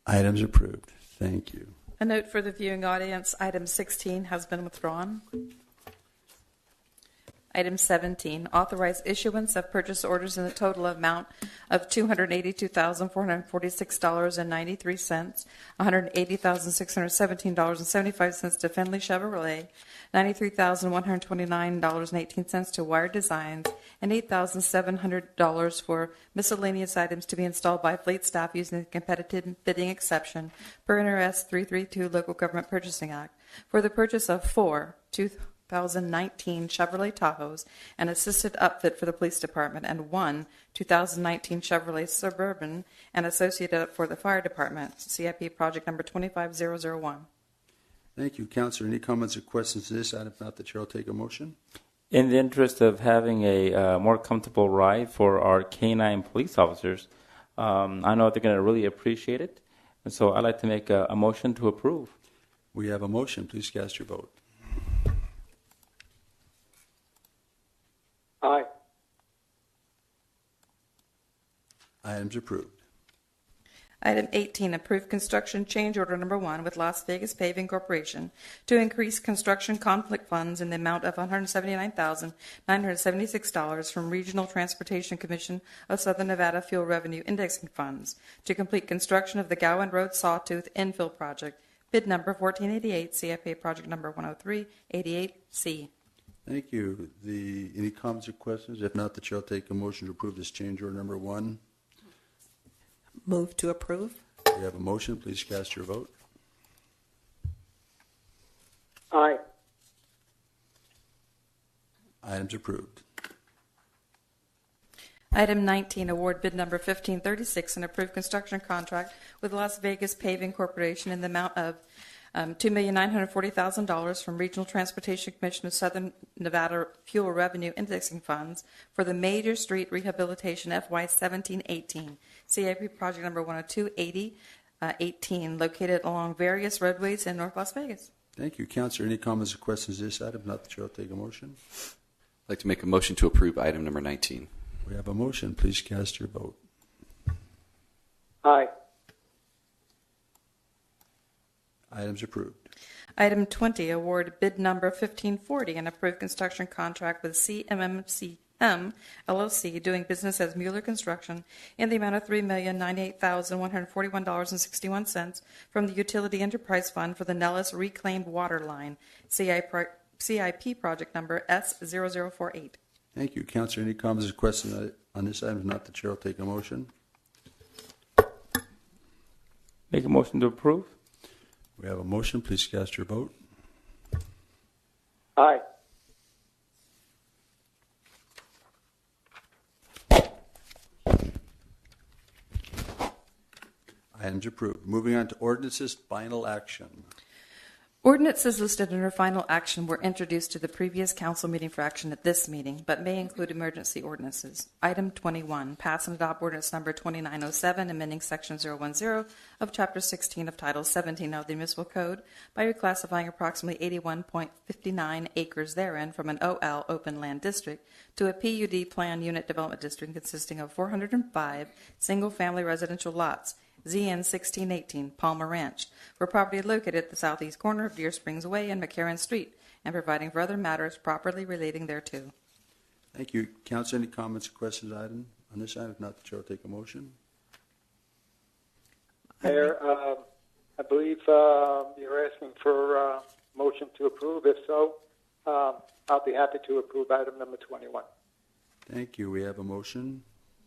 Items approved. Thank you. A note for the viewing audience, item 16 has been withdrawn. Item 17, authorize issuance of purchase orders in the total amount of $282,446.93, $180,617.75 to Findlay Chevrolet, $93,129.18 to Wire Designs, and $8,700 for miscellaneous items to be installed by fleet staff using the competitive bidding exception per NRS 332 Local Government Purchasing Act for the purchase of 4 2019 Chevrolet Tahoes, an assisted upfit for the police department, and 1 2019 Chevrolet Suburban, and associated for the fire department. CIP project number 25001. Thank you, Councilor. Any comments or questions to this item? If not, the chair will take a motion. In the interest of having a more comfortable ride for our K-9 police officers, I know they're going to really appreciate it. And so I'd like to make a motion to approve. We have a motion. Please cast your vote. Aye. Items approved. Item 18, approve construction change order number 1 with Las Vegas Paving Corporation to increase construction conflict funds in the amount of $179,976 from Regional Transportation Commission of Southern Nevada Fuel Revenue Indexing Funds to complete construction of the Gowan Road Sawtooth Infill Project, bid number 1488, CFA project number 10388C. Thank you. Any comments or questions? If not, the chair will take a motion to approve this change order number 1. Move to approve. We have a motion. Please cast your vote. Aye. Items approved. Item 19, award bid number 1536 and approve construction contract with Las Vegas Paving Corporation in the amount of $2,940,000 from Regional Transportation Commission of Southern Nevada Fuel Revenue Indexing Funds for the Major Street Rehabilitation FY 17-18, CIP project number 1028018, located along various roadways in North Las Vegas. Thank you. Councilor, any comments or questions to this item? Not the chair will take a motion. I'd like to make a motion to approve item number 19. We have a motion. Please cast your vote. Aye. Items approved. Item 20, award bid number 1540 and approve construction contract with CMMCM LLC doing business as Mueller Construction in the amount of $3,098,141.61 from the Utility Enterprise Fund for the Nellis Reclaimed Water Line, CIP project number S0048. Thank you. Councilor, any comments or questions on this item? If not, the chair will take a motion. Make a motion to approve. We have a motion. Please cast your vote. Aye. Items approved. Moving on to ordinances, final action. Ordinances listed under final action were introduced to the previous council meeting for action at this meeting, but may include emergency ordinances. Item 21, pass and adopt ordinance number 2907, amending section 010 of chapter 16 of title 17 of the municipal code by reclassifying approximately 81.59 acres therein from an OL open land district to a PUD plan unit development district consisting of 405 single-family residential lots ZN 1618, Palmer Ranch, for property located at the southeast corner of Deer Springs Way and McCarran Street, and providing for other matters properly relating thereto. Thank you. Council, any comments or questions on this item? If not, the chair will take a motion. Mayor, I believe you're asking for a motion to approve. If so, I'll be happy to approve item number 21. Thank you. We have a motion.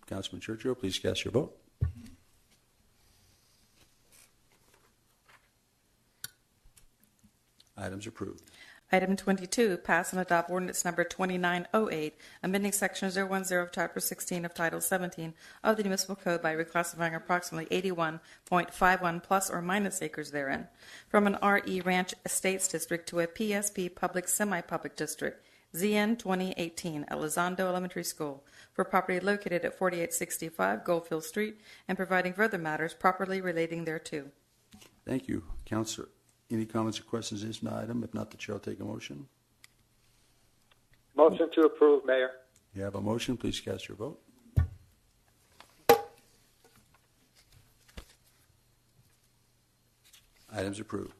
Councilman Churchill, please cast your vote. Items approved. Item 22, pass and adopt ordinance number 2908, amending section 010 of chapter 16 of title 17 of the municipal code by reclassifying approximately 81.51 plus or minus acres therein from an RE Ranch Estates district to a PSP public semi-public district, ZN 2018, Elizondo Elementary School, for property located at 4865 Goldfield Street, and providing further matters properly relating thereto. Thank you. Councilor, any comments or questions on this item? If not, the chair will take a motion. Motion to approve, Mayor. You have a motion. Please cast your vote. Items approved.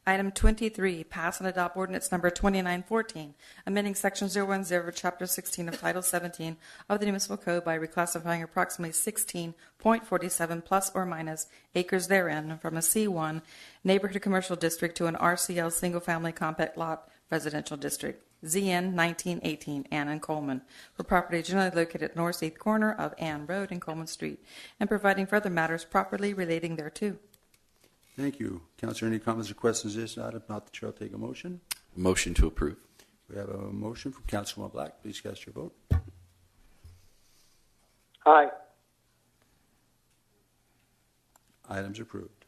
Item 23, pass and adopt ordinance number 2914, amending section 010 of chapter 16 of title 17 of the municipal code by reclassifying approximately 16.47 plus or minus acres therein from a C1 neighborhood commercial district to an RCL single-family compact lot residential district, ZN 1918, Ann and Coleman, for property generally located at northeast corner of Ann Road and Coleman Street, and providing further matters properly relating thereto. Thank you. Councilor, any comments or questions on this item? If not, the chair will take a motion. Motion to approve. We have a motion from Councilman Black. Please cast your vote. Aye. Items approved.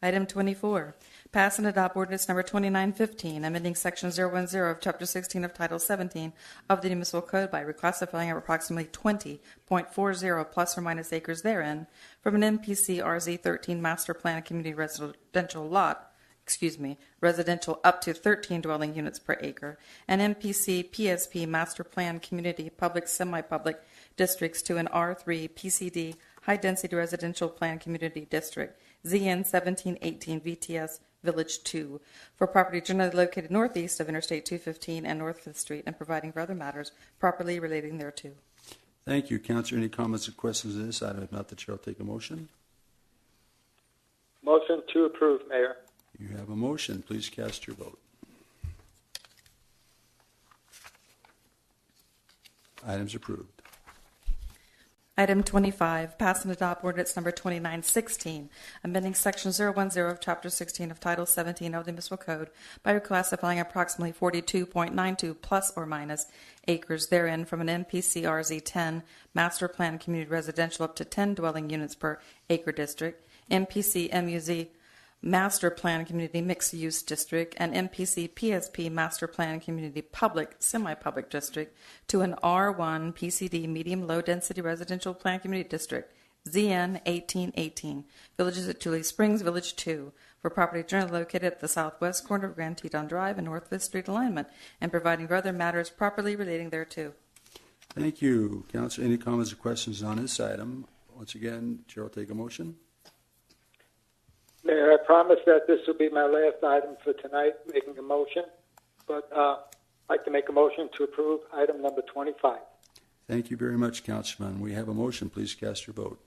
Item 24, pass and adopt ordinance number 2915, amending section 010 of chapter 16 of title 17 of the municipal code by reclassifying approximately 20.40 plus or minus acres therein from an MPC RZ 13 master plan community residential lot, residential up to 13 dwelling units per acre, and MPC PSP master plan community public semi-public districts to an R3 PCD high density residential plan community district, ZN 1718 VTS Village 2, for property generally located northeast of Interstate 215 and North 5th Street, and providing for other matters properly relating thereto. Thank you. Councilor, any comments or questions on this item? If not, the chair will take a motion. Motion to approve, Mayor. You have a motion. Please cast your vote. Items approved. Item 25, pass and adopt ordinance number 2916, amending section 010 of chapter 16 of title 17 of the municipal code by reclassifying approximately 42.92 plus or minus acres therein from an MPC RZ 10 master plan community residential up to 10 dwelling units per acre district, MPC MUZ Master Plan Community Mixed Use District, and MPC PSP Master Plan Community Public Semi-Public District to an R1 PCD Medium Low Density Residential Plan Community District, ZN 1818, Villages at Julie Springs, Village 2, for property generally located at the southwest corner of Grand Teton Drive and North 5th Street alignment, and providing for other matters properly relating thereto. Thank you. Council, any comments or questions on this item? Once again, Chair will take a motion. Mayor, I promise that this will be my last item for tonight, making a motion, but I'd like to make a motion to approve item number 25. Thank you very much, Councilman. We have a motion. Please cast your vote.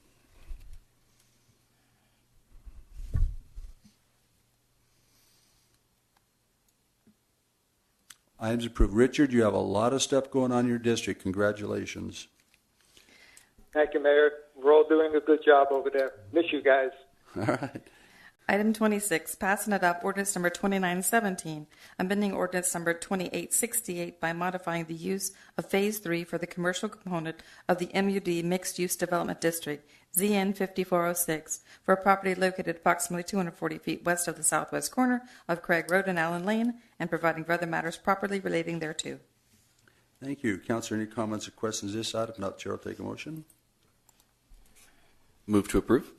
Items approved. Richard, you have a lot of stuff going on in your district. Congratulations. Thank you, Mayor. We're all doing a good job over there. Miss you guys. All right. Item 26, pass and adopt ordinance number 2917, amending ordinance number 2868 by modifying the use of Phase 3 for the commercial component of the MUD Mixed Use Development District, ZN 5406, for a property located approximately 240 feet west of the southwest corner of Craig Road and Allen Lane, and providing for other matters properly relating thereto. Thank you. Councilor, any comments or questions on this item? If not, Chair will take a motion. Move to approve.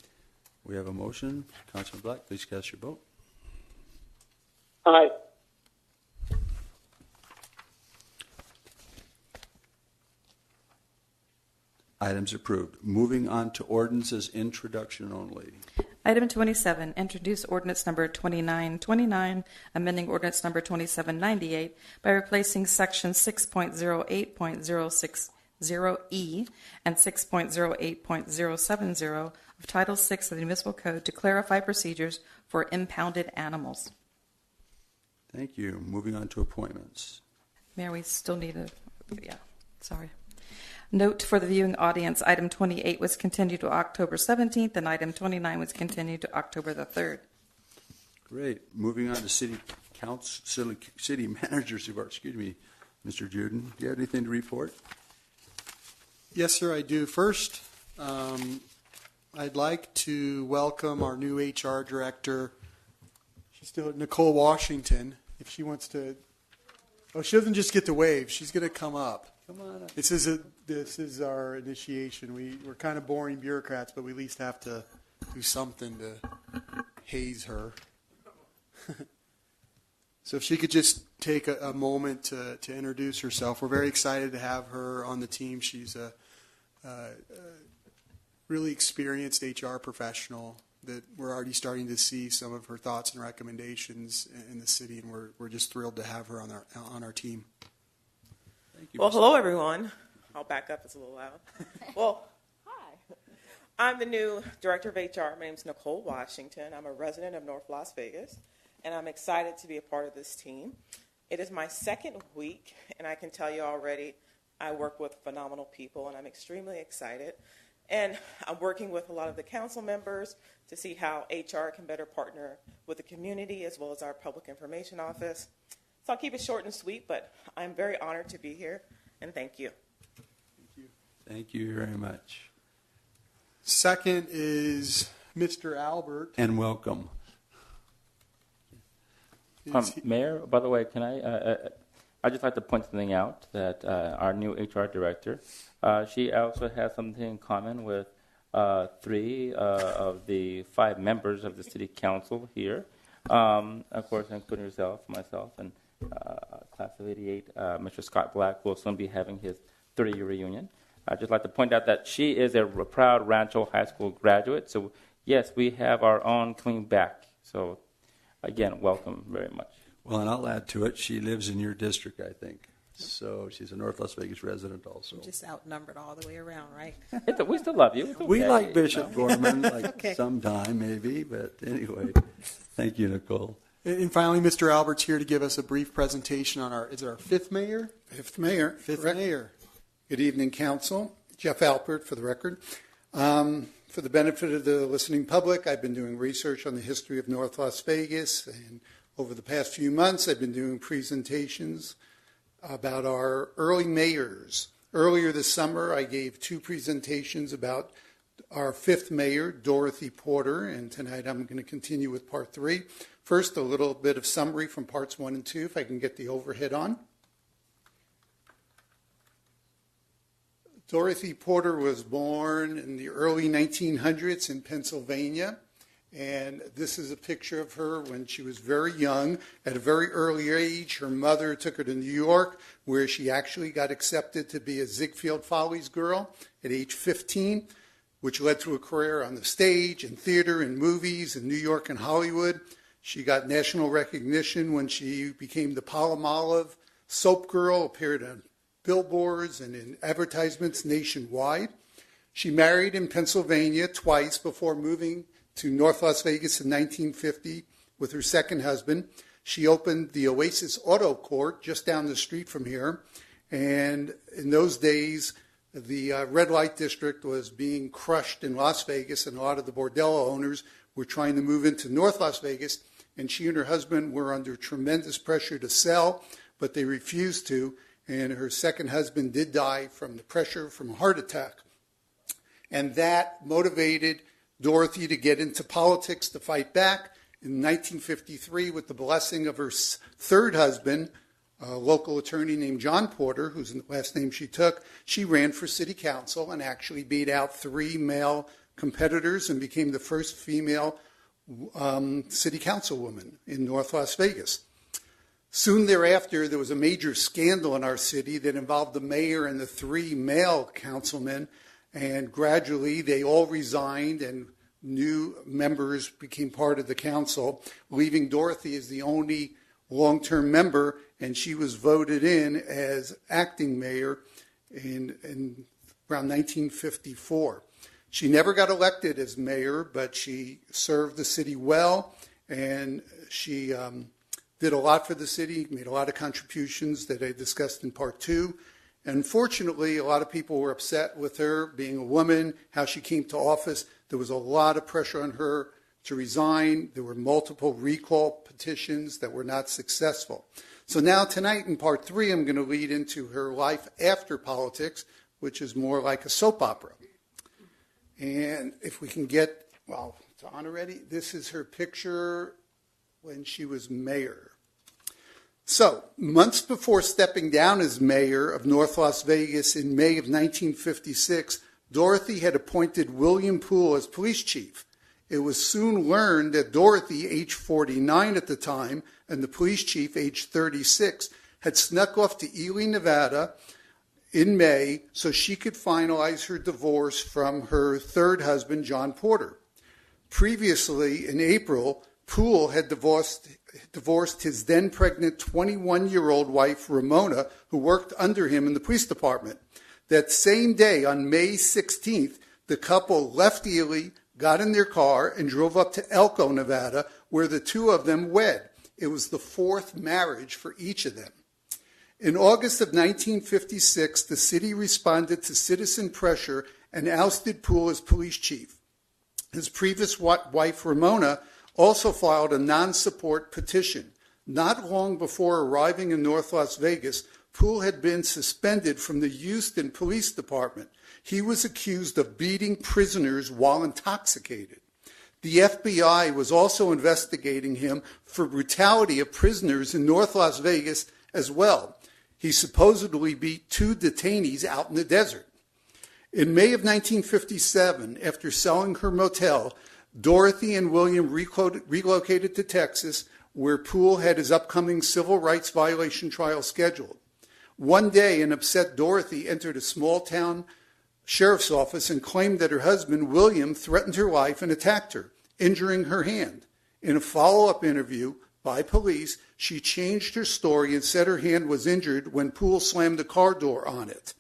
We have a motion. Councilman Black, please cast your vote. Aye. Items approved. Moving on to ordinances, introduction only. Item 27, introduce ordinance number 2929, amending ordinance number 2798 by replacing section 6.08.060E and 6.08.070 of Title VI of the Municipal Code to clarify procedures for impounded animals. Thank you. Moving on to appointments. Mayor, we still need sorry. Note for the viewing audience, item 28 was continued to October 17th, and item 29 was continued to October the 3rd. Great. Moving on to city managers report. Excuse me, Mr. Juden. Do you have anything to report? Yes, sir, I do. First, I'd like to welcome our new HR director. She's still Nicole Washington. If she wants to, she doesn't just get to wave. She's going to come up. Come on up. This is our initiation. We're kind of boring bureaucrats, but we at least have to do something to haze her. So if she could just take a moment to introduce herself. We're very excited to have her on the team. She's a really experienced HR professional that we're already starting to see some of her thoughts and recommendations in the city, and we're just thrilled to have her on our team. Thank you. Well, hello, everyone. I'll back up. It's a little loud. Well, hi. I'm the new director of HR. My name is Nicole Washington. I'm a resident of North Las Vegas, and I'm excited to be a part of this team. It is my second week, and I can tell you already I work with phenomenal people, and I'm extremely excited. And I'm working with a lot of the council members to see how HR can better partner with the community as well as our public information office. So I'll keep it short and sweet, but I'm very honored to be here, and thank you. Thank you very much. Second is Mr. Albert. And welcome. Mayor, by the way, can I'd just like to point something out that our new HR director, she also has something in common with 3 of the 5 members of the city council here. Of course, including yourself, myself, and class of 88, Mr. Scott Black will soon be having his 30-year reunion. I'd just like to point out that she is a proud Rancho High School graduate. So, yes, we have our own clean back. So, again, welcome very much. Well, and I'll add to it, she lives in your district, I think. So she's a North Las Vegas resident also. I'm just outnumbered all the way around, right? We still love you. It's okay. We like Bishop Gorman, Okay. sometime maybe, but anyway, thank you, Nicole. And finally, Mr. Albert's here to give us a brief presentation on our 5th mayor? 5th mayor. Fifth Correct. mayor. Good evening, council. Jeff Alpert for the record. For the benefit of the listening public, I've been doing research on the history of North Las Vegas, and over the past few months, I've been doing presentations about our early mayors. Earlier this summer, I gave 2 presentations about our 5th mayor, Dorothy Porter, and tonight I'm going to continue with part 3. First, a little bit of summary from parts 1 and 2, if I can get the overhead on. Dorothy Porter was born in the early 1900s in Pennsylvania, and this is a picture of her when she was very young. At a very early age, her mother took her to New York, where she actually got accepted to be a Ziegfeld Follies girl at age 15, which led to a career on the stage and theater and movies in New York and Hollywood. She got national recognition when she became the Palmolive soap girl, appeared on billboards and in advertisements nationwide. She married in Pennsylvania twice before moving to North Las Vegas in 1950 with her second husband. She opened the Oasis Auto Court just down the street from here. And in those days, the red light district was being crushed in Las Vegas, and a lot of the bordello owners were trying to move into North Las Vegas. And she and her husband were under tremendous pressure to sell, but they refused to. And her second husband did die from the pressure from a heart attack. And that motivated Dorothy to get into politics to fight back. In 1953, with the blessing of her third husband, a local attorney named John Porter, whose last name she took, she ran for city council and actually beat out 3 male competitors and became the first female city councilwoman in North Las Vegas. Soon thereafter, there was a major scandal in our city that involved the mayor and the 3 male councilmen, and gradually they all resigned and new members became part of the council, leaving Dorothy as the only long-term member, and she was voted in as acting mayor in around 1954. She never got elected as mayor, but she served the city well, and she did a lot for the city, made a lot of contributions that I discussed in part 2. Unfortunately, a lot of people were upset with her being a woman, how she came to office. There was a lot of pressure on her to resign. There were multiple recall petitions that were not successful. So now tonight in part 3, I'm going to lead into her life after politics, which is more like a soap opera. And if we can get, well, it's on already. This is her picture when she was mayor. So, months before stepping down as mayor of North Las Vegas in May of 1956, Dorothy had appointed William Poole as police chief. It was soon learned that Dorothy, age 49 at the time, and the police chief, age 36, had snuck off to Ely, Nevada in May so she could finalize her divorce from her third husband, John Porter. Previously, in April, Poole had divorced his then pregnant 21-year-old wife, Ramona, who worked under him in the police department. That same day, on May 16th, the couple left Ely, got in their car, and drove up to Elko, Nevada, where the two of them wed. It was the fourth marriage for each of them. In August of 1956, the city responded to citizen pressure and ousted Poole as police chief. His previous wife, Ramona, also filed a non-support petition. Not long before arriving in North Las Vegas, Poole had been suspended from the Houston Police Department. He was accused of beating prisoners while intoxicated. The FBI was also investigating him for brutality of prisoners in North Las Vegas as well. He supposedly beat 2 detainees out in the desert. In May of 1957, after selling her motel, Dorothy and William relocated to Texas, where Poole had his upcoming civil rights violation trial scheduled. One day, an upset Dorothy entered a small-town sheriff's office and claimed that her husband, William, threatened her life and attacked her, injuring her hand. In a follow-up interview by police, she changed her story and said her hand was injured when Poole slammed the car door on it.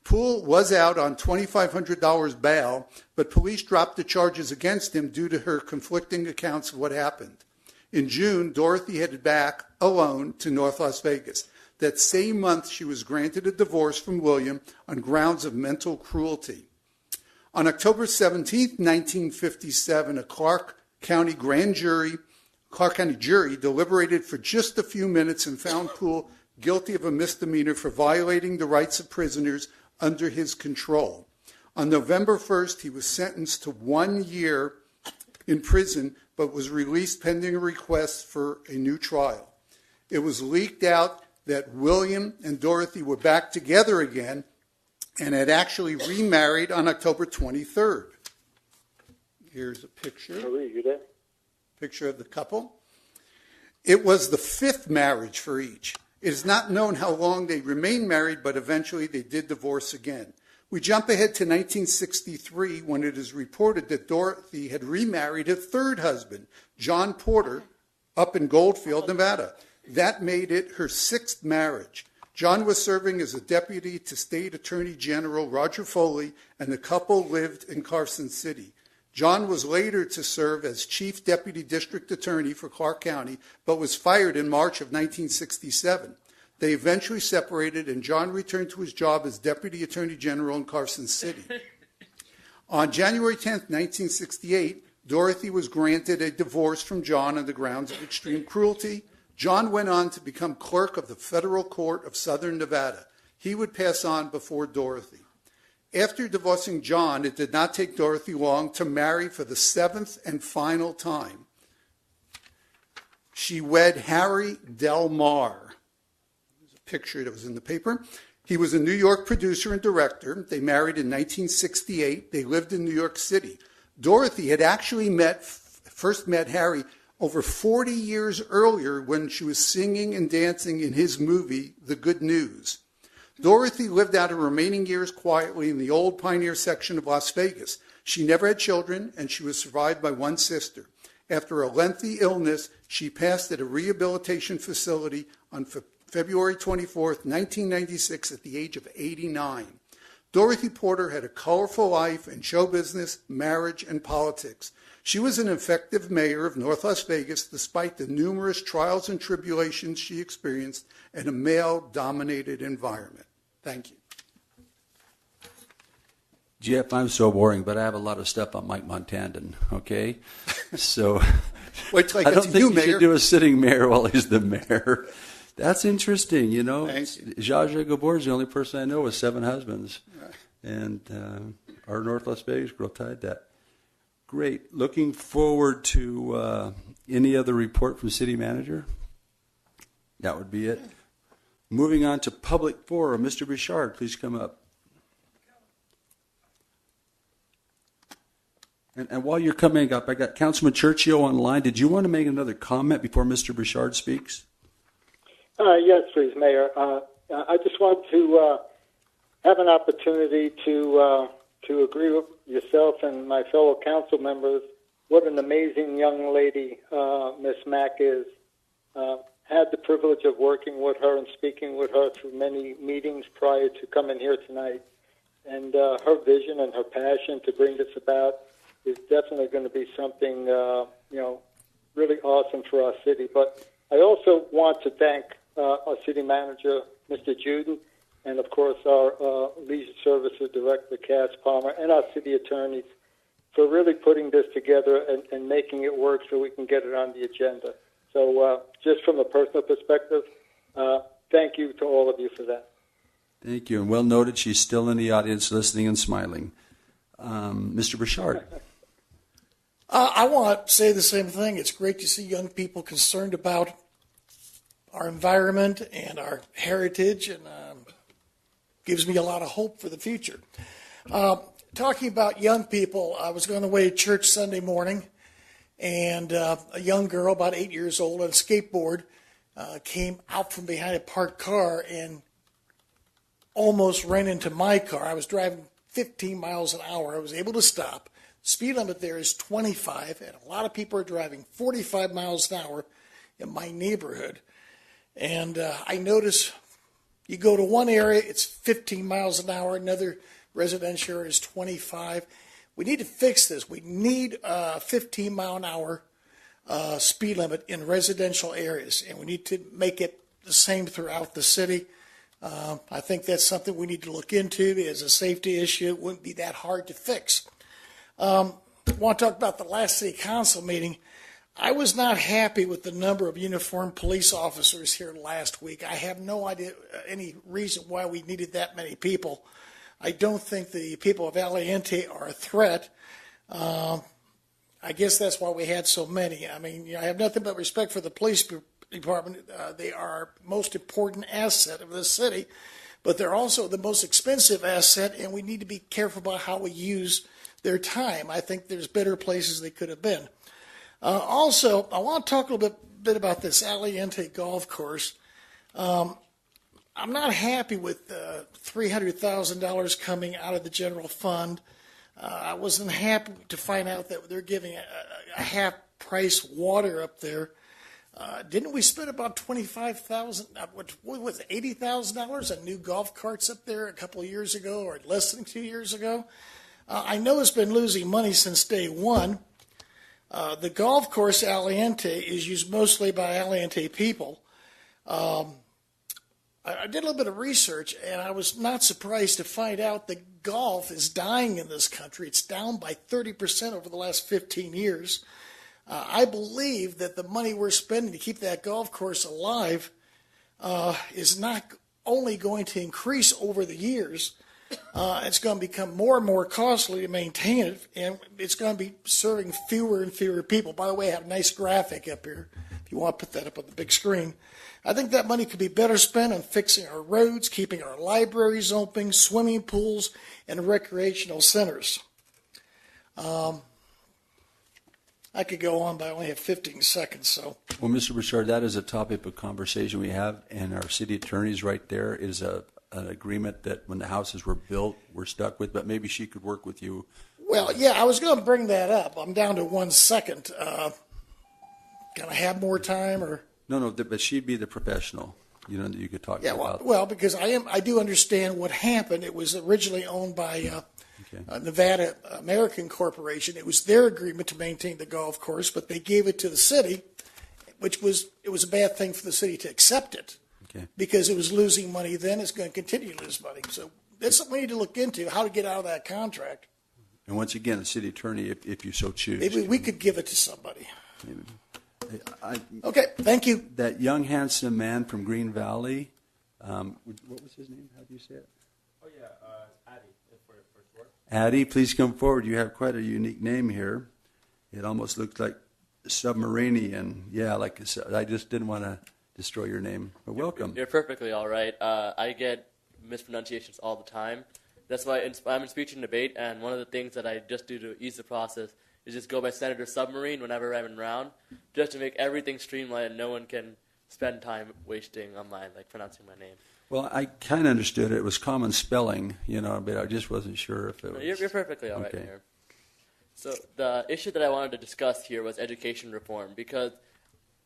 Poole was out on $2,500 bail, but police dropped the charges against him due to her conflicting accounts of what happened. In June, Dorothy headed back alone to North Las Vegas. That same month, she was granted a divorce from William on grounds of mental cruelty. On October 17, 1957, a Clark County jury deliberated for just a few minutes and found Poole guilty of a misdemeanor for violating the rights of prisoners under his control. On November 1st, he was sentenced to 1 year in prison, but was released pending a request for a new trial. It was leaked out that William and Dorothy were back together again and had actually remarried on October 23rd. Here's a picture. Picture of the couple. It was the 5th marriage for each. It is not known how long they remained married, but eventually they did divorce again. We jump ahead to 1963 when it is reported that Dorothy had remarried her third husband, John Porter, up in Goldfield, Nevada. That made it her 6th marriage. John was serving as a deputy to State Attorney General Roger Foley, and the couple lived in Carson City. John was later to serve as Chief Deputy District Attorney for Clark County, but was fired in March of 1967. They eventually separated, and John returned to his job as Deputy Attorney General in Carson City. On January 10, 1968, Dorothy was granted a divorce from John on the grounds of extreme cruelty. John went on to become clerk of the Federal Court of Southern Nevada. He would pass on before Dorothy. After divorcing John, it did not take Dorothy long to marry for the 7th and final time. She wed Harry Del Mar. There's a picture that was in the paper. He was a New York producer and director. They married in 1968. They lived in New York City. Dorothy had actually first met Harry over 40 years earlier when she was singing and dancing in his movie, The Good News. Dorothy lived out her remaining years quietly in the old Pioneer section of Las Vegas. She never had children, and she was survived by one sister. After a lengthy illness, she passed at a rehabilitation facility on February 24th, 1996, at the age of 89. Dorothy Porter had a colorful life in show business, marriage, and politics. She was an effective mayor of North Las Vegas despite the numerous trials and tribulations she experienced in a male-dominated environment. Thank you. Jeff, I'm so boring, but I have a lot of stuff on Mike Montandon, okay? So Wait till I get don't to think you, you Mayor. should do a sitting mayor while he's the mayor. That's interesting, you know. Thank you. Zsa Zsa Gabor is the only person I know with 7 husbands. And our North Las Vegas girl tied that. Great. Looking forward to any other report from city manager? That would be it. Moving on to public forum. Mr. Bouchard, please come up. And while you're coming up, I got Councilman Churchill online. Did you want to make another comment before Mr. Bouchard speaks? Yes, please, Mayor. I just want to have an opportunity to agree with yourself and my fellow council members. What an amazing young lady Miss Mack is. Had the privilege of working with her and speaking with her through many meetings prior to coming here tonight. And her vision and her passion to bring this about is definitely going to be something, really awesome for our city. But I also want to thank our city manager, Mr. Juden, and of course our Leisure Services Director, Cass Palmer, and our city attorneys for really putting this together and making it work so we can get it on the agenda. So just from a personal perspective, thank you to all of you for that. Thank you. And well noted, she's still in the audience listening and smiling. Mr. Bouchard. I want to say the same thing. It's great to see young people concerned about our environment and our heritage, and gives me a lot of hope for the future. Talking about young people, I was going away to church Sunday morning, and a young girl, about 8 years old, on a skateboard, came out from behind a parked car and almost ran into my car. I was driving 15 miles an hour. I was able to stop. The speed limit there is 25, and a lot of people are driving 45 miles an hour in my neighborhood. And I notice you go to one area, it's 15 miles an hour, another residential area is 25. We need to fix this. We need a 15-mile-an-hour speed limit in residential areas, and we need to make it the same throughout the city. I think that's something we need to look into as a safety issue. It wouldn't be that hard to fix. I want to talk about the last city council meeting. I was not happy with the number of uniformed police officers here last week. I have no idea any reason why we needed that many people. I don't think the people of Aliente are a threat. I guess that's why we had so many. I mean, I have nothing but respect for the police department. They are our most important asset of the city, but they're also the most expensive asset, and we need to be careful about how we use their time. I think there's better places they could have been. Also, I want to talk a little bit about this Aliente golf course. I'm not happy with $300,000 coming out of the general fund. I wasn't happy to find out that they're giving a half-price water up there. Didn't we spend about $25,000? What was it, $80,000 on new golf carts up there a couple of years ago, or less than 2 years ago? I know it's been losing money since day one. The golf course Aliente is used mostly by Aliente people. I did a little bit of research, and I was not surprised to find out that golf is dying in this country. It's down by 30% over the last 15 years. I believe that the money we're spending to keep that golf course alive is not only going to increase over the years, it's going to become more and more costly to maintain it, and it's going to be serving fewer and fewer people. By the way, I have a nice graphic up here, if you want to put that up on the big screen. I think that money could be better spent on fixing our roads, keeping our libraries open, swimming pools, and recreational centers. I could go on, but I only have 15 seconds. So. Well, Mr. Bouchard, that is a topic of conversation we have, and our city attorney's right there is a an agreement that when the houses were built, we're stuck with, but maybe she could work with you. Well, yeah, I was going to bring that up. I'm down to 1 second. Can I have more time or? No, but she'd be the professional. You know, that you could talk about. Well, because I do understand what happened. It was originally owned by Nevada American Corporation. It was their agreement to maintain the golf course, but they gave it to the city, it was a bad thing for the city to accept it. Okay. Because it was losing money then, it's going to continue to lose money. So that's something we need to look into, how to get out of that contract. And once again, the city attorney, if you so choose. Maybe we could give it to somebody. Maybe. Okay, thank you. That young, handsome man from Green Valley, what was his name? How do you say it? Oh, yeah, Addy, for short. Addy, please come forward. You have quite a unique name here. It almost looks like submarinian. Yeah, like I just didn't want to destroy your name, but welcome. You're perfectly all right. I get mispronunciations all the time. That's why I'm in speech and debate, and one of the things that I just do to ease the process is just go by Senator Submarine whenever I'm around, just to make everything streamlined and no one can spend time wasting on pronouncing my name. Well, I kind of understood it was common spelling, but I just wasn't sure if it was. You're perfectly all right here. So the issue that I wanted to discuss here was education reform, because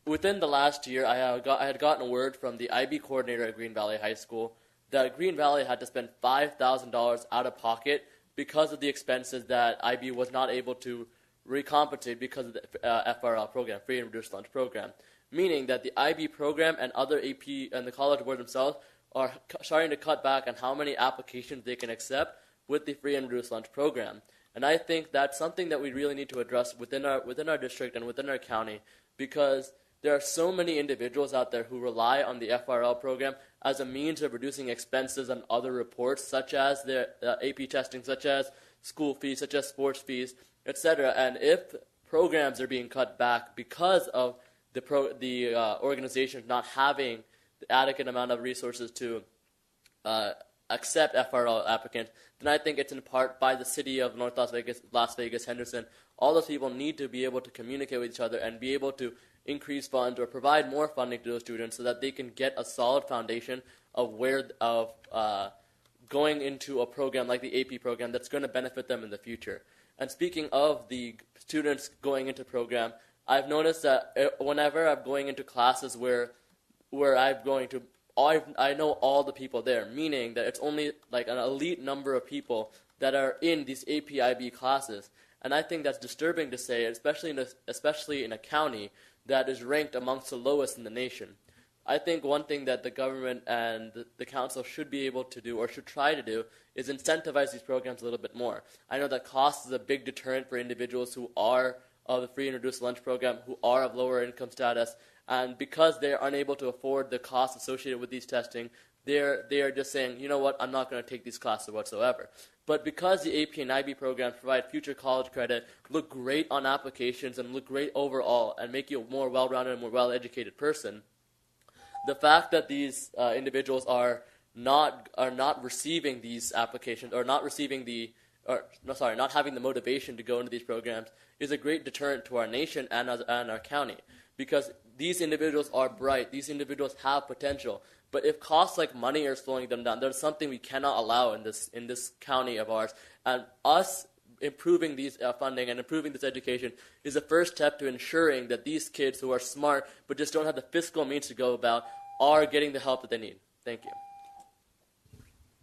within the last year, I had gotten a word from the IB coordinator at Green Valley High School that Green Valley had to spend $5,000 out of pocket because of the expenses that IB was not able to recompensate because of the FRL program, Free and Reduced Lunch program, meaning that the IB program and other AP and the College Board themselves are starting to cut back on how many applications they can accept with the Free and Reduced Lunch program. And I think that's something that we really need to address within our district and within our county, because there are so many individuals out there who rely on the FRL program as a means of reducing expenses on other reports, such as the AP testing, such as school fees, such as sports fees, etc. And if programs are being cut back because of the organization not having the adequate amount of resources to accept FRL applicants, then I think it's in part by the city of North Las Vegas, Henderson. All those people need to be able to communicate with each other and be able to increase funds or provide more funding to those students so that they can get a solid foundation of going into a program like the AP program that's going to benefit them in the future. And speaking of the students going into program, I've noticed that whenever I'm going into classes where I know all the people there, meaning that it's only like an elite number of people that are in these AP/IB classes. And I think that's disturbing to say, especially in a county that is ranked amongst the lowest in the nation. I think one thing that the government and the council should be able to do, or should try to do, is incentivize these programs a little bit more. I know that cost is a big deterrent for individuals who are of the Free and Reduced Lunch program, who are of lower income status, and because they are unable to afford the costs associated with these testing, they are just saying, you know what, I'm not going to take these classes whatsoever. But because the AP and IB programs provide future college credit, look great on applications, and look great overall, and make you a more well-rounded and more well-educated person, the fact that these individuals are not receiving these applications, or not having the motivation to go into these programs, is a great deterrent to our nation and our county. Because these individuals are bright, these individuals have potential. But if costs like money are slowing them down, there's something we cannot allow in this county of ours. And us improving these funding and improving this education is the first step to ensuring that these kids who are smart but just don't have the fiscal means to go about are getting the help that they need. Thank you.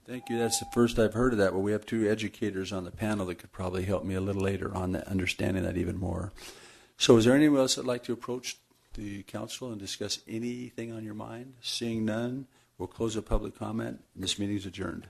Thank you. That's the first I've heard of that. Well, we have two educators on the panel that could probably help me a little later on that, understanding that even more. So is there anyone else that would like to approach the council and discuss anything on your mind? Seeing none, we'll close the public comment. This meeting is adjourned.